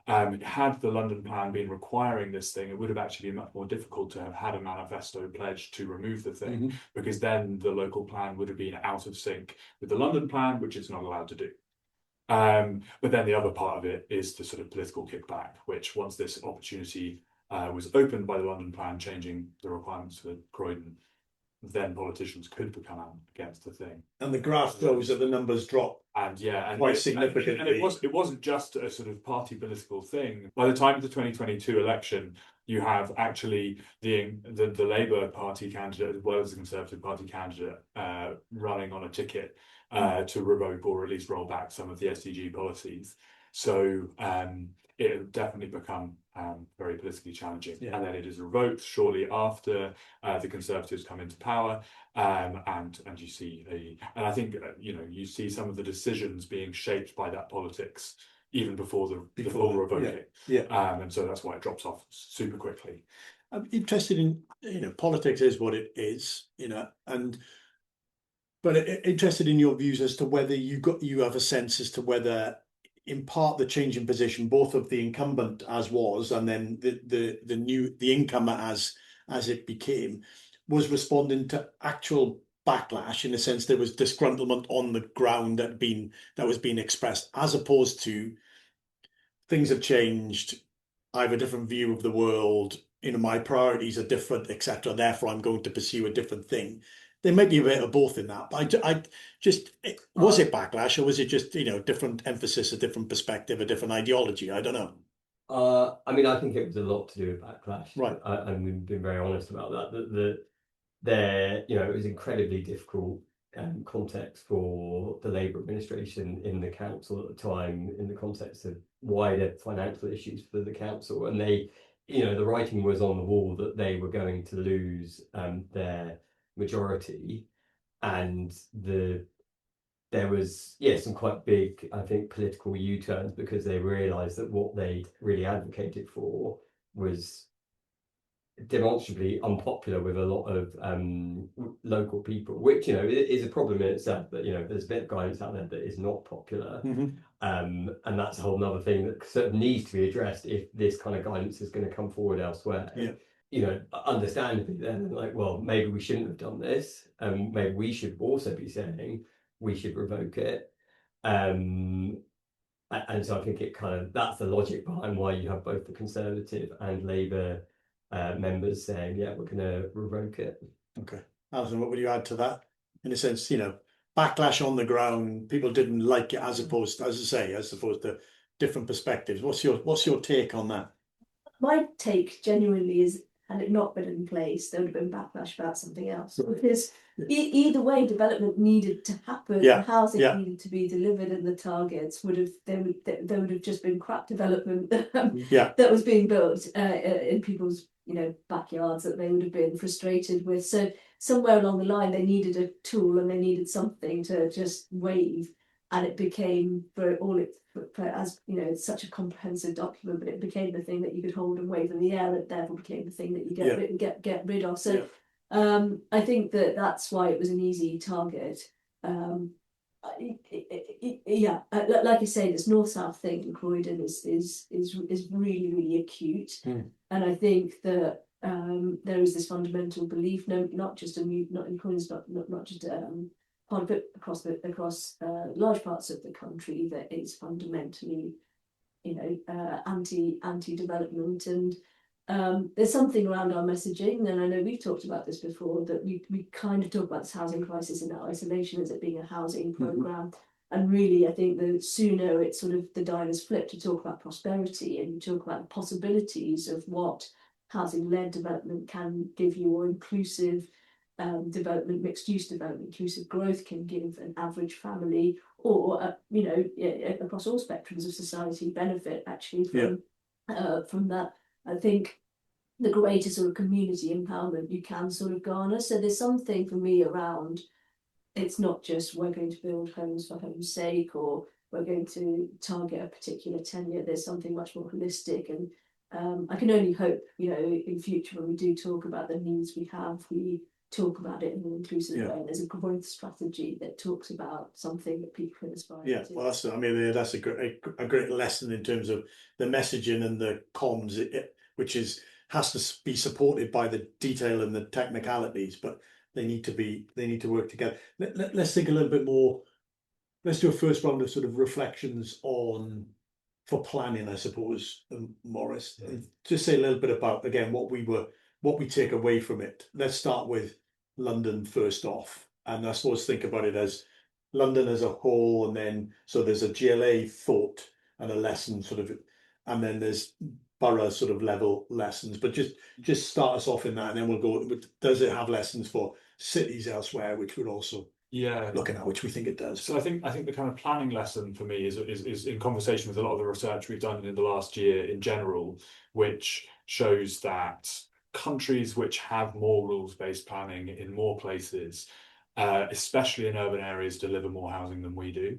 [SPEAKER 4] Had the London plan been requiring this thing, it would have actually been much more difficult to have had a manifesto pledge to remove the thing, because then the local plan would have been out of sync with the London plan, which it's not allowed to do. But then the other part of it is the sort of political kickback, which once this opportunity was opened by the London plan changing the requirements for Croydon, then politicians could become out against the thing.
[SPEAKER 1] And the graph shows that the numbers drop quite significantly.
[SPEAKER 4] And it wasn't just a sort of party political thing. By the time of the 2022 election, you have actually the Labour Party candidate as well as the Conservative Party candidate running on a ticket to revoke or at least roll back some of the SDG policies. So it had definitely become very politically challenging. And then it is revoked shortly after the Conservatives come into power, and you see and I think you see some of the decisions being shaped by that politics even before revoking. And so that's why it drops off super quickly.
[SPEAKER 1] I'm interested in politics is what it is, but interested in your views as to whether you have a sense as to whether, in part, the change in position, both of the incumbent as was, and then the incomer as it became, was responding to actual backlash, in a sense there was disgruntlement on the ground that was being expressed, as opposed to things have changed, I have a different view of the world, my priorities are different, etc. Therefore, I'm going to pursue a different thing. There might be a bit of both in that, but was it backlash, or was it just different emphasis, a different perspective, a different ideology? I don't know.
[SPEAKER 2] I mean, I think it was a lot to do with backlash,
[SPEAKER 1] right?
[SPEAKER 2] And we've been very honest about that. It was incredibly difficult context for the Labour administration in the council at the time, in the context of wider financial issues for the council, and they, the writing was on the wall that they were going to lose their majority, and there was some quite big, I think, political U-turns, because they realised that what they really advocated for was demonstrably unpopular with a lot of local people, which is a problem in itself, that there's a bit of guidance out there that is not popular, and that's a whole nother thing that sort of needs to be addressed if this kind of guidance is going to come forward elsewhere. you know, understandably then like, well, maybe we shouldn't have done this, and maybe we should also be saying we should revoke it. And so I think it kind of, that's the logic behind why you have both the Conservative and Labour members saying, yeah, we're going to revoke it.
[SPEAKER 1] Okay. Alison, what would you add to that? In a sense, you know, backlash on the ground, people didn't like it as opposed to, as I say, as opposed to different perspectives. What's your take on that?
[SPEAKER 3] My take genuinely is, had it not been in place, there would have been backlash about something else. Because either way, development needed to happen,
[SPEAKER 1] Yeah,
[SPEAKER 3] housing
[SPEAKER 1] yeah.
[SPEAKER 3] needed to be delivered, and the targets would have there would have just been crap development
[SPEAKER 1] Yeah.
[SPEAKER 3] that was being built in people's, you know, backyards that they would have been frustrated with. So somewhere along the line, they needed a tool and they needed something to just wave, and it became, for all it for, as you know, it's such a comprehensive document, but it became the thing that you could hold and wave in the air. It therefore became the thing that you get rid of. So I think that's why it was an easy target. Yeah, like I say, this north-south thing in Croydon is really acute, and I think that there is this fundamental belief, not just in Croydon, not just part of it across large parts of the country, that it's fundamentally, you know, anti-development. And there's something around our messaging, and I know we've talked about this before, that we kind of talk about this housing crisis in isolation as it being a housing programme. And really, I think the sooner it's sort of the dial is flipped to talk about prosperity and you talk about the possibilities of what housing-led development can give you, or inclusive development, mixed-use development, inclusive growth can give an average family, or you know, across all spectrums of society, benefit actually from that. I think the greater sort of community empowerment you can sort of garner. So there's something for me around, it's not just we're going to build homes for home's sake, or we're going to target a particular tenure. There's something much more holistic, and I can only hope, you know, in future when we do talk about the needs we have, we talk about it in an inclusive way, and there's a growth strategy that talks about something that people can aspire to.
[SPEAKER 1] Well, that's that's a great lesson in terms of the messaging and the comms, which has to be supported by the detail and the technicalities, but they need to work together. Let's think a little bit more. Let's do a first round of sort of reflections for planning, I suppose, Maurice. And just say a little bit about, again, what we take away from it. Let's start with London first off, and I suppose think about it as London as a whole, and then so there's a GLA thought and a lesson sort of, and then there's borough sort of level lessons. But just start us off in that, and then we'll go. Does it have lessons for cities elsewhere, which we're also looking at, which we think it does.
[SPEAKER 4] So I think the kind of planning lesson for me is in conversation with a lot of the research we've done in the last year in general, which shows that countries which have more rules-based planning in more places, especially in urban areas, deliver more housing than we do.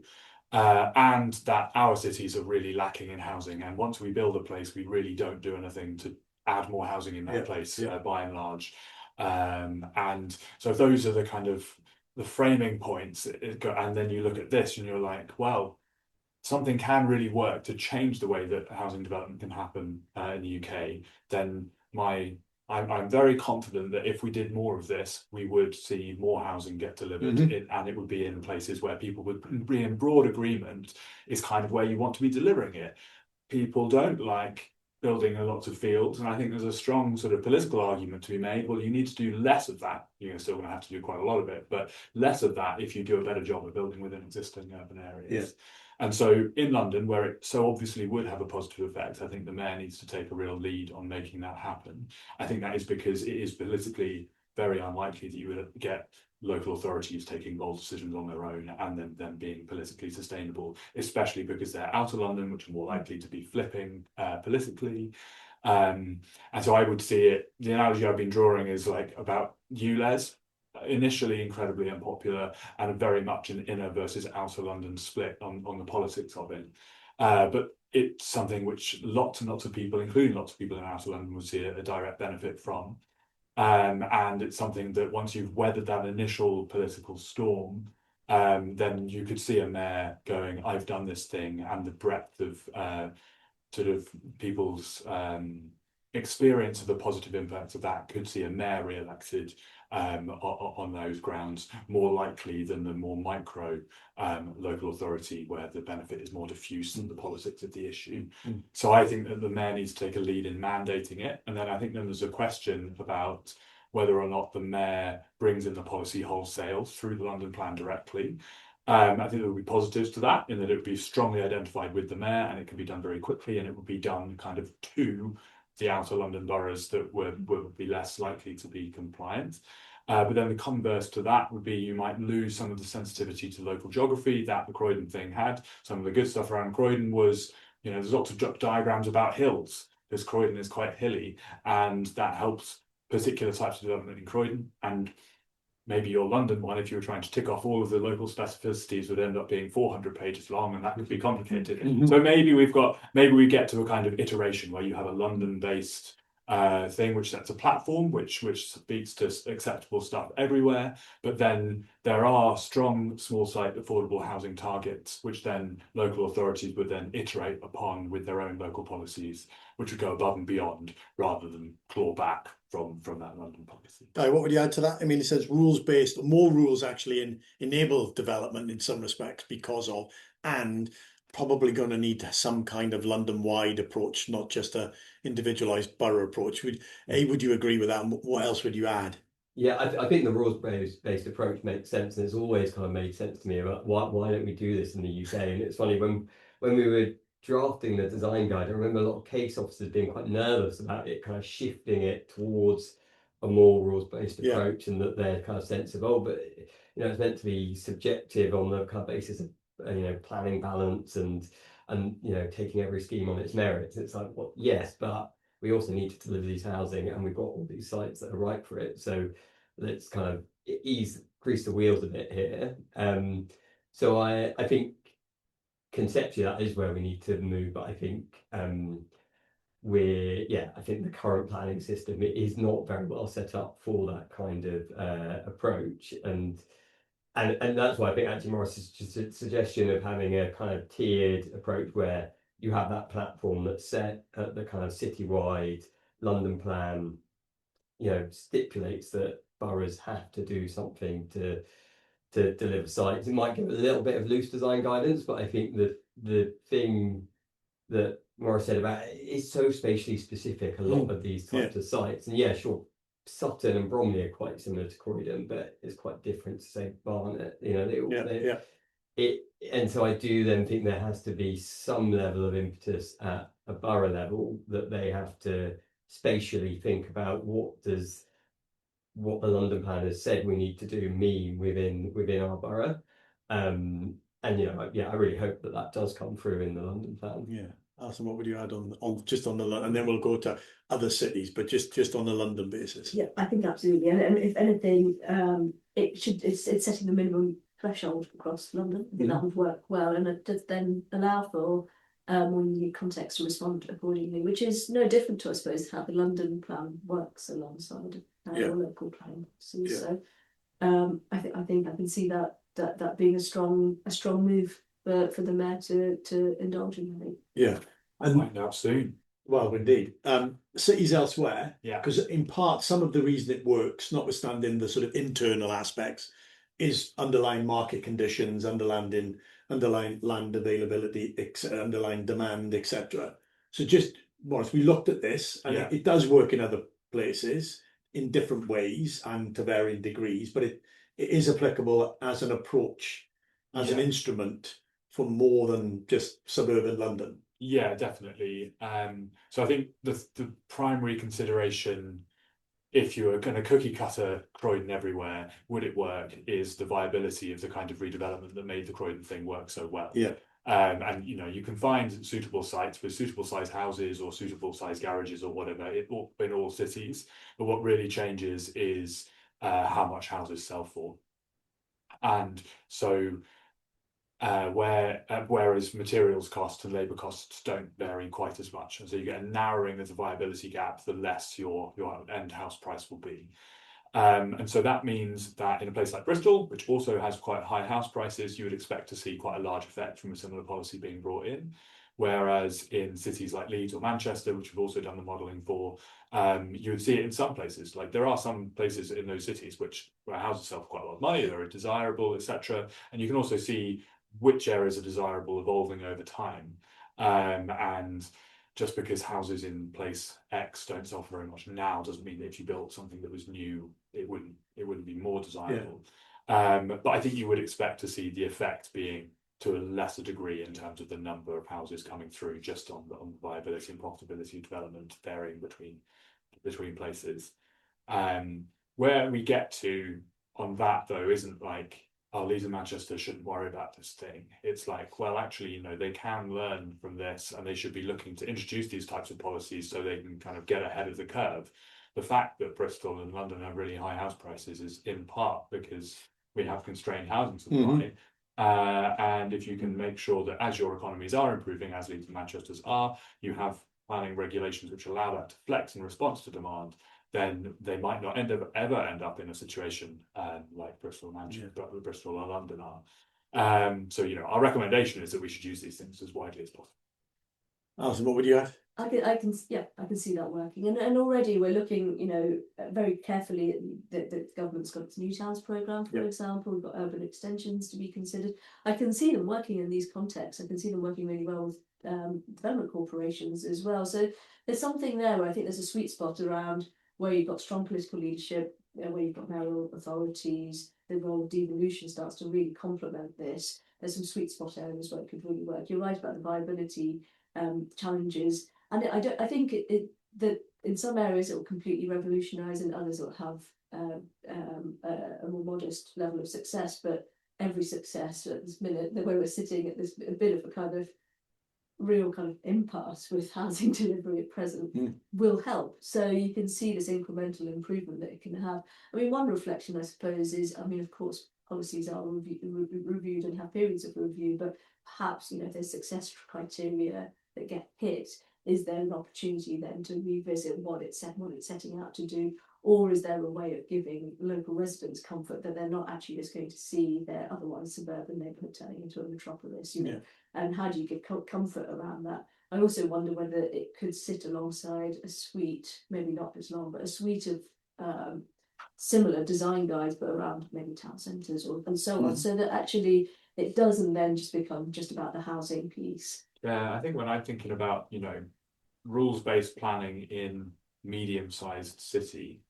[SPEAKER 4] And that our cities are really lacking in housing. And once we build a place, we really don't do anything to add more housing in that place, by and large. And so those are the kind of the framing points. And then you look at this and you're like, well, something can really work to change the way that housing development can happen in the UK. Then I'm very confident that if we did more of this, we would see more housing get delivered, and it would be in places where people would be in broad agreement is kind of where you want to be delivering it. People don't like building a lot of fields, and I think there's a strong sort of political argument to be made. Well, you need to do less of that. You're still going to have to do quite a lot of it, but less of that if you do a better job of building within existing urban areas. And so in London, where it so obviously would have a positive effect, I think the mayor needs to take a real lead on making that happen. I think that is because it is politically very unlikely that you would get local authorities taking bold decisions on their own and then them being politically sustainable, especially because they're out of London, which are more likely to be flipping politically. And so I would see it, the analogy I've been drawing is like about ULEZ, initially incredibly unpopular and very much an inner versus outer London split on the politics of it. But it's something which lots and lots of people, including lots of people in outer London, would see a direct benefit from. And it's something that once you've weathered that initial political storm, then you could see a mayor going, I've done this thing, and the breadth of sort of people's experience of the positive impacts of that could see a mayor re-elected on those grounds more likely than the more micro local authority where the benefit is more diffuse than the politics of the issue. So I think that the mayor needs to take a lead in mandating it, and then I think then there's a question about whether or not the mayor brings in the policy wholesale through the London plan directly. I think there will be positives to that, in that it would be strongly identified with the mayor and it can be done very quickly, and it would be done kind of to the outer London boroughs that would be less likely to be compliant. But then the converse to that would be you might lose some of the sensitivity to local geography that the Croydon thing had. Some of the good stuff around Croydon was, there's lots of diagrams about hills, because Croydon is quite hilly, and that helps particular types of development in Croydon. And maybe your London one, if you were trying to tick off all of the local specificities, would end up being 400 pages long, and that could be complicated. So maybe we get to a kind of iteration where you have a London-based thing which sets a platform which speaks to acceptable stuff everywhere, but then there are strong small site affordable housing targets which then local authorities would then iterate upon with their own local policies, which would go above and beyond rather than claw back from that London policy.
[SPEAKER 1] What would you add to that? I mean, it says rules-based, more rules actually enable development in some respects because of, and probably going to need some kind of London-wide approach, not just a individualized borough approach. Would you agree with that? And what else would you add?
[SPEAKER 2] Yeah, I think the rules-based approach makes sense, and it's always kind of made sense to me about why don't we do this in the UK? And it's funny, when we were drafting the design guide, I remember a lot of case officers being quite nervous about it, kind of shifting it towards a more rules-based approach, and that they're kind of sense of, but it's meant to be subjective on the kind of basis of planning balance and taking every scheme on its merits. It's like, well, yes, but we also need to deliver these housing, and we've got all these sites that are right for it. So let's kind of grease the wheels a bit here. So I think conceptually that is where we need to move, but I think I think the current planning system is not very well set up for that kind of approach, and that's why I think actually Morris's suggestion of having a kind of tiered approach where you have that platform that's set at the kind of citywide London plan, stipulates that boroughs have to do something to deliver sites. It might give a little bit of loose design guidance, but I think the thing that Morris said about it is so spatially specific, a lot of these types of sites. And sure, Sutton and Bromley are quite similar to Croydon, but it's quite different to say Barnet. And so I do then think there has to be some level of impetus at a borough level, that they have to spatially think about what the London plan has said we need to do mean within our borough. And I really hope that does come through in the London plan.
[SPEAKER 1] Yeah. Alison, what would you add on just on the London, and then we'll go to other cities, but just on the London basis?
[SPEAKER 3] Yeah, I think absolutely. And if anything, it's setting the minimum threshold across London. I think that would work well, and it does then allow for more unique context to respond accordingly, which is no different to, I suppose, how the London plan works alongside your local plan. So I think I can see that being a strong move for the mayor to indulge in, I think.
[SPEAKER 1] Yeah.
[SPEAKER 4] And find out soon.
[SPEAKER 1] Well, indeed. Cities elsewhere,
[SPEAKER 4] Yeah.
[SPEAKER 1] because in part, some of the reason it works, notwithstanding the sort of internal aspects, is underlying market conditions, underlying land availability, underlying demand, etc. So just, Morris, we looked at this, and it does work in other places in different ways and to varying degrees, but it is applicable as an approach, as an instrument for more than just suburban London.
[SPEAKER 4] Yeah, definitely. So I think the primary consideration, if you're going to cookie cutter Croydon everywhere, would it work, is the viability of the kind of redevelopment that made the Croydon thing work so well.
[SPEAKER 1] Yeah.
[SPEAKER 4] And you can find suitable sites with suitable size houses or suitable size garages or whatever in all cities. But what really changes is how much houses sell for. And so whereas materials costs and labour costs don't vary quite as much, and so you get a narrowing of the viability gap, the less your end house price will be. And so that means that in a place like Bristol, which also has quite high house prices, you would expect to see quite a large effect from a similar policy being brought in. Whereas in cities like Leeds or Manchester, which we've also done the modelling for, you would see it in some places. Like there are some places in those cities where houses sell for quite a lot of money, they're desirable, etc. And you can also see which areas are desirable evolving over time. And just because houses in place X don't sell for very much now doesn't mean that if you built something that was new, it wouldn't be more desirable. But I think you would expect to see the effect being to a lesser degree in terms of the number of houses coming through, just on the viability and profitability of development varying between places. Where we get to on that though isn't like, oh, Leeds and Manchester shouldn't worry about this thing. It's like, well, actually, they can learn from this and they should be looking to introduce these types of policies so they can kind of get ahead of the curve. The fact that Bristol and London have really high house prices is in part because we have constrained housing supply. And if you can make sure that as your economies are improving, as Leeds and Manchester's are, you have planning regulations which allow that to flex in response to demand, then they might not ever end up in a situation like Bristol, Manchester, Bristol or London are. So our recommendation is that we should use these things as widely as possible.
[SPEAKER 1] Alison, what would you add?
[SPEAKER 3] I can see that working, and already we're looking, very carefully at the government's got its New Towns programme, for example. We've got urban extensions to be considered. I can see them working in these contexts. I can see them working really well with development corporations as well. So there's something there where I think there's a sweet spot around where you've got strong political leadership, where you've got mayoral authorities. The role of devolution starts to really complement this. There's some sweet spot areas where it could really work. You're right about the viability challenges. And I think that in some areas it will completely revolutionise, and others will have a more modest level of success. But every success at this minute, where we're sitting at this a bit of a kind of real kind of impasse with housing delivery at present, will help. So you can see this incremental improvement that it can have. I mean, one reflection, I suppose, is, of course, policies are reviewed and have periods of review, but perhaps, if there's success criteria that get hit, is there an opportunity then to revisit what it's setting out to do? Or is there a way of giving local residents comfort that they're not actually just going to see their otherwise suburban neighbourhood turning into a metropolis, And how do you give comfort around that? I also wonder whether it could sit alongside a suite, maybe not as long, but a suite of similar design guides, but around maybe town centres and so on, so that actually it doesn't then just become just about the housing piece.
[SPEAKER 4] Yeah, I think when I'm thinking about, rules-based planning in medium-sized city,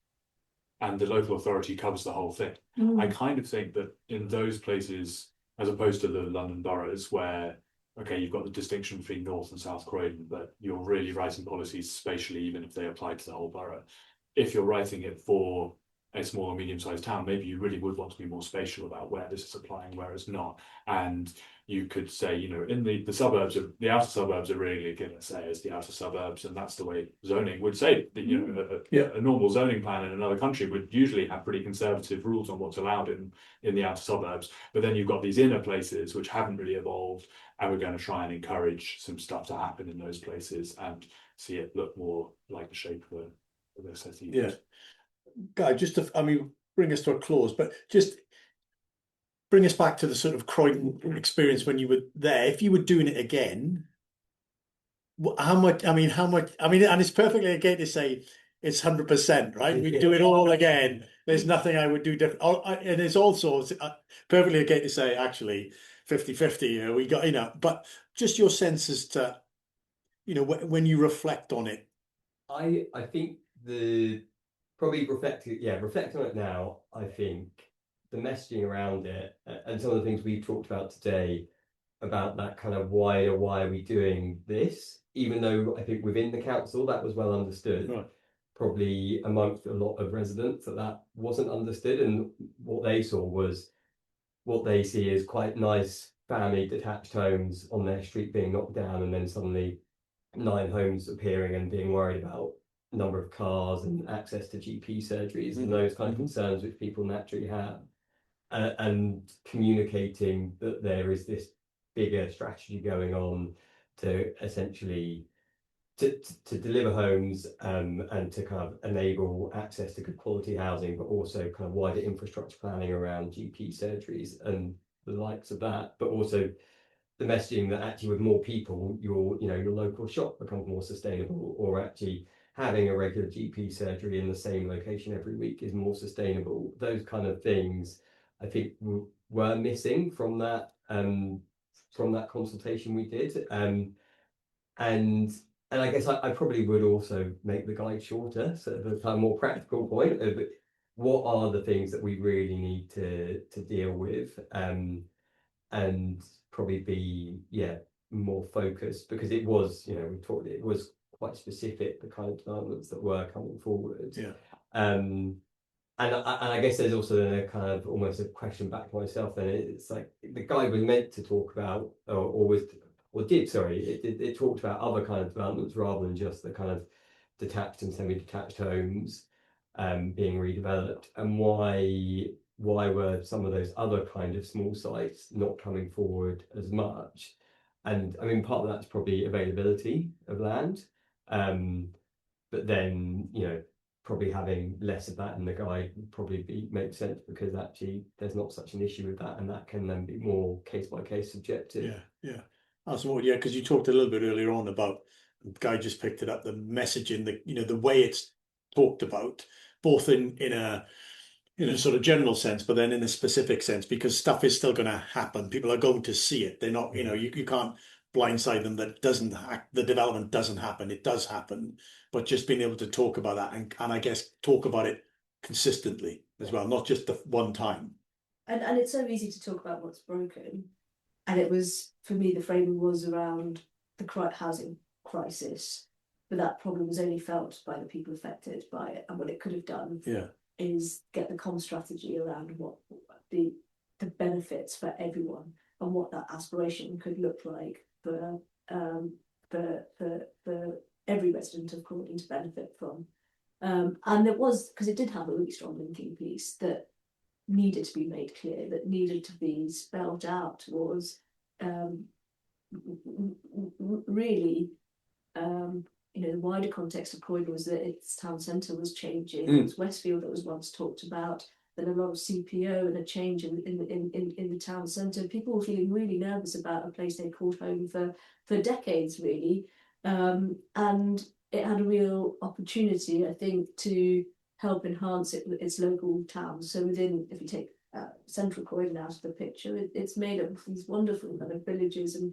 [SPEAKER 4] and the local authority covers the whole thing, I kind of think that in those places, as opposed to the London boroughs, where, okay, you've got the distinction between North and South Croydon, but you're really writing policies spatially, even if they apply to the whole borough. If you're writing it for a small or medium-sized town, maybe you really would want to be more spatial about where this is applying, where it's not. And you could say, in the suburbs, the outer suburbs are really going to say as the outer suburbs, and that's the way zoning would say that, a normal zoning plan in another country would usually have pretty conservative rules on what's allowed in the outer suburbs. But then you've got these inner places which haven't really evolved, and we're going to try and encourage some stuff to happen in those places and see it look more like the shape of a city.
[SPEAKER 1] Yeah. Guy, just bring us to a close, but just bring us back to the sort of Croydon experience when you were there. If you were doing it again, how much, and it's perfectly okay to say it's 100%, right? We'd do it all again. There's nothing I would do different. And it's also perfectly okay to say, actually, 50-50, we got, but just your sense as to, when you reflect on it.
[SPEAKER 2] I think reflecting on it now, I think the messaging around it and some of the things we've talked about today about that kind of why are we doing this, even though I think within the council that was well understood, right, probably amongst a lot of residents that wasn't understood, and what they saw was what they see as quite nice family detached homes on their street being knocked down, and then suddenly 9 homes appearing and being worried about number of cars and access to GP surgeries and those kind of concerns which people naturally have, and communicating that there is this bigger strategy going on to essentially to deliver homes and to kind of enable access to good quality housing, but also kind of wider infrastructure planning around GP surgeries and the likes of that, but also the messaging that actually with more people, your local shop becomes more sustainable, or actually having a regular GP surgery in the same location every week is more sustainable. Those kind of things, I think, were missing from that consultation we did. And I guess I probably would also make the guide shorter, so the kind of more practical point of what are the things that we really need to deal with, and probably be more focused, because it was, it was quite specific, the kind of developments that were coming forward. And I guess there's also a kind of almost a question back to myself. Then it's like the guide was meant to talk about, it talked about other kind of developments rather than just the kind of detached and semi-detached homes being redeveloped, and why were some of those other kind of small sites not coming forward as much. And I mean, part of that's probably availability of land, but then probably having less of that in the guide would probably make sense, because actually there's not such an issue with that, and that can then be more case by case subjective.
[SPEAKER 1] That's more, because you talked a little bit earlier on about, the guy just picked it up, the messaging, the way it's talked about, both in a sort of general sense, but then in a specific sense, because stuff is still going to happen. People are going to see it. They're not, you can't blindside them that the development doesn't happen. It does happen, but just being able to talk about that and I guess talk about it consistently as well, not just the one time.
[SPEAKER 3] And it's so easy to talk about what's broken. And it was, for me, the framing was around the housing crisis, but that problem was only felt by the people affected by it. And what it could have done is get the comm strategy around what the benefits for everyone and what that aspiration could look like for every resident of Croydon to benefit from. And it was, because it did have a really strong linking piece that needed to be made clear, that needed to be spelled out, was really the wider context of Croydon was that its town centre was changing. It was Westfield that was once talked about, then a lot of CPO and a change in the town centre. People were feeling really nervous about a place they called home for decades, really, and it had a real opportunity, I think, to help enhance its local towns. So within, if you take central Croydon out of the picture, it's made up of these wonderful kind of villages and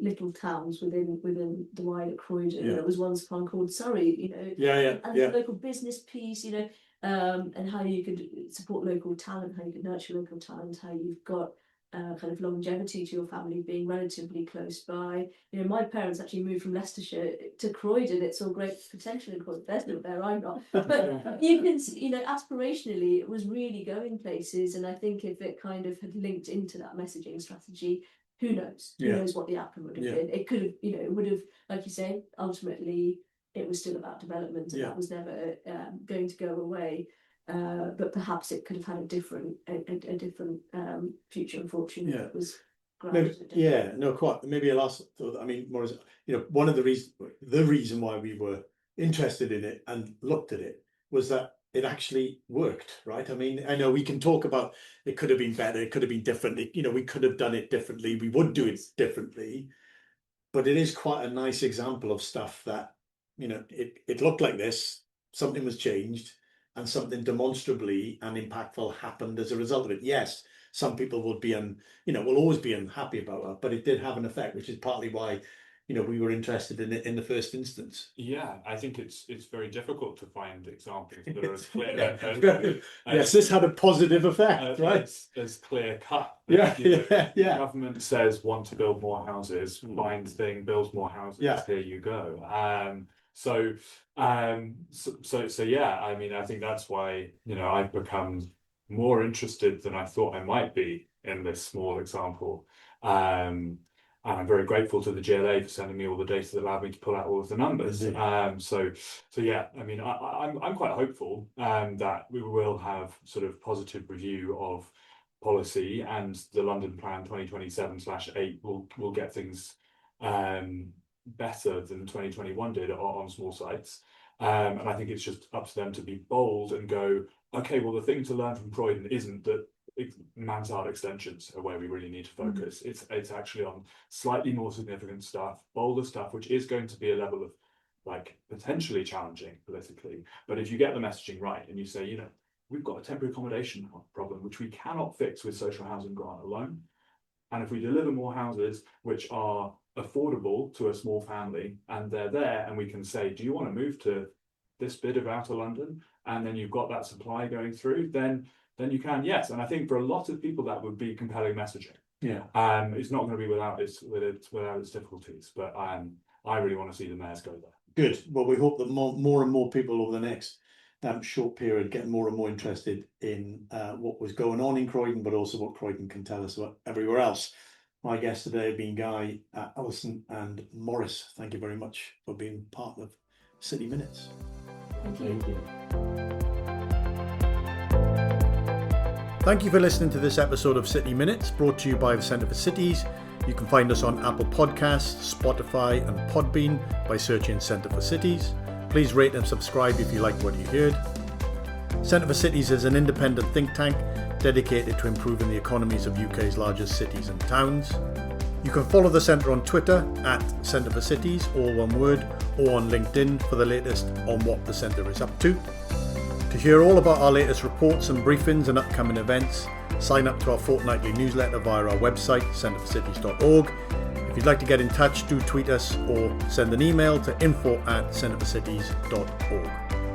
[SPEAKER 3] little towns within the wider Croydon. There was once one called Surrey, and the local business piece, and how you could support local talent, how you could nurture local talent, how you've got kind of longevity to your family being relatively close by. My parents actually moved from Leicestershire to Croydon. It's all great potential in Croydon. They're still there, I'm not. But you can see, aspirationally, it was really going places. And I think if it kind of had linked into that messaging strategy, who knows? Who knows what the outcome would have been? It could have, it would have, like you say, ultimately, it was still about development, and that was never going to go away. But perhaps it could have had a different future and fortune. It was
[SPEAKER 1] quite. Maybe a last thought. I mean, more as one of the reason why we were interested in it and looked at it was that it actually worked, right? I mean, I know we can talk about it could have been better, it could have been different. We could have done it differently. We would do it differently, but it is quite a nice example of stuff that it looked like this. Something was changed, and something demonstrably and impactful happened as a result of it. Yes, some people would be will always be unhappy about that, but it did have an effect, which is partly why we were interested in it in the first instance.
[SPEAKER 4] Yeah, I think it's very difficult to find examples that are as clear.
[SPEAKER 1] Yes, this had a positive effect, right?
[SPEAKER 4] As clear cut.
[SPEAKER 1] Yeah.
[SPEAKER 4] Government says want to build more houses, finds thing, builds more houses. Here you go. So yeah, I mean, I think that's why I've become more interested than I thought I might be in this small example. And I'm very grateful to the GLA for sending me all the data that allowed me to pull out all of the numbers. So yeah, I mean, I'm quite hopeful that we will have sort of positive review of policy, and the London Plan 2027/8 will get things better than 2021 did on small sites. And I think it's just up to them to be bold and go, okay, well, the thing to learn from Croydon isn't that mansard extensions are where we really need to focus. It's actually on slightly more significant stuff, bolder stuff, which is going to be a level of like potentially challenging politically. But if you get the messaging right and you say, you know, we've got a temporary accommodation problem, which we cannot fix with social housing grant alone. And if we deliver more houses, which are affordable to a small family, and they're there, and we can say, do you want to move to this bit of outer London? And then you've got that supply going through, then you can, yes. And I think for a lot of people that would be compelling messaging.
[SPEAKER 1] Yeah.
[SPEAKER 4] It's not going to be without its difficulties, but I really want to see the mayors go there.
[SPEAKER 1] Good. Well, we hope that more and more people over the next short period get more and more interested in what was going on in Croydon, but also what Croydon can tell us about everywhere else. My guests today have been Guy, Alison and Maurice. Thank you very much for being part of City Minutes.
[SPEAKER 2] Thank you.
[SPEAKER 1] Thank you for listening to this episode of City Minutes, brought to you by the Centre for Cities. You can find us on Apple Podcasts, Spotify and Podbean by searching Centre for Cities. Please rate and subscribe if you like what you heard. Centre for Cities is an independent think tank dedicated to improving the economies of UK's largest cities and towns. You can follow the Centre on Twitter at Centre for Cities, all one word, or on LinkedIn for the latest on what the Centre is up to. To hear all about our latest reports and briefings and upcoming events, sign up to our fortnightly newsletter via our website, centreforcities.org. If you'd like to get in touch, do tweet us or send an email to info@centreforcities.org.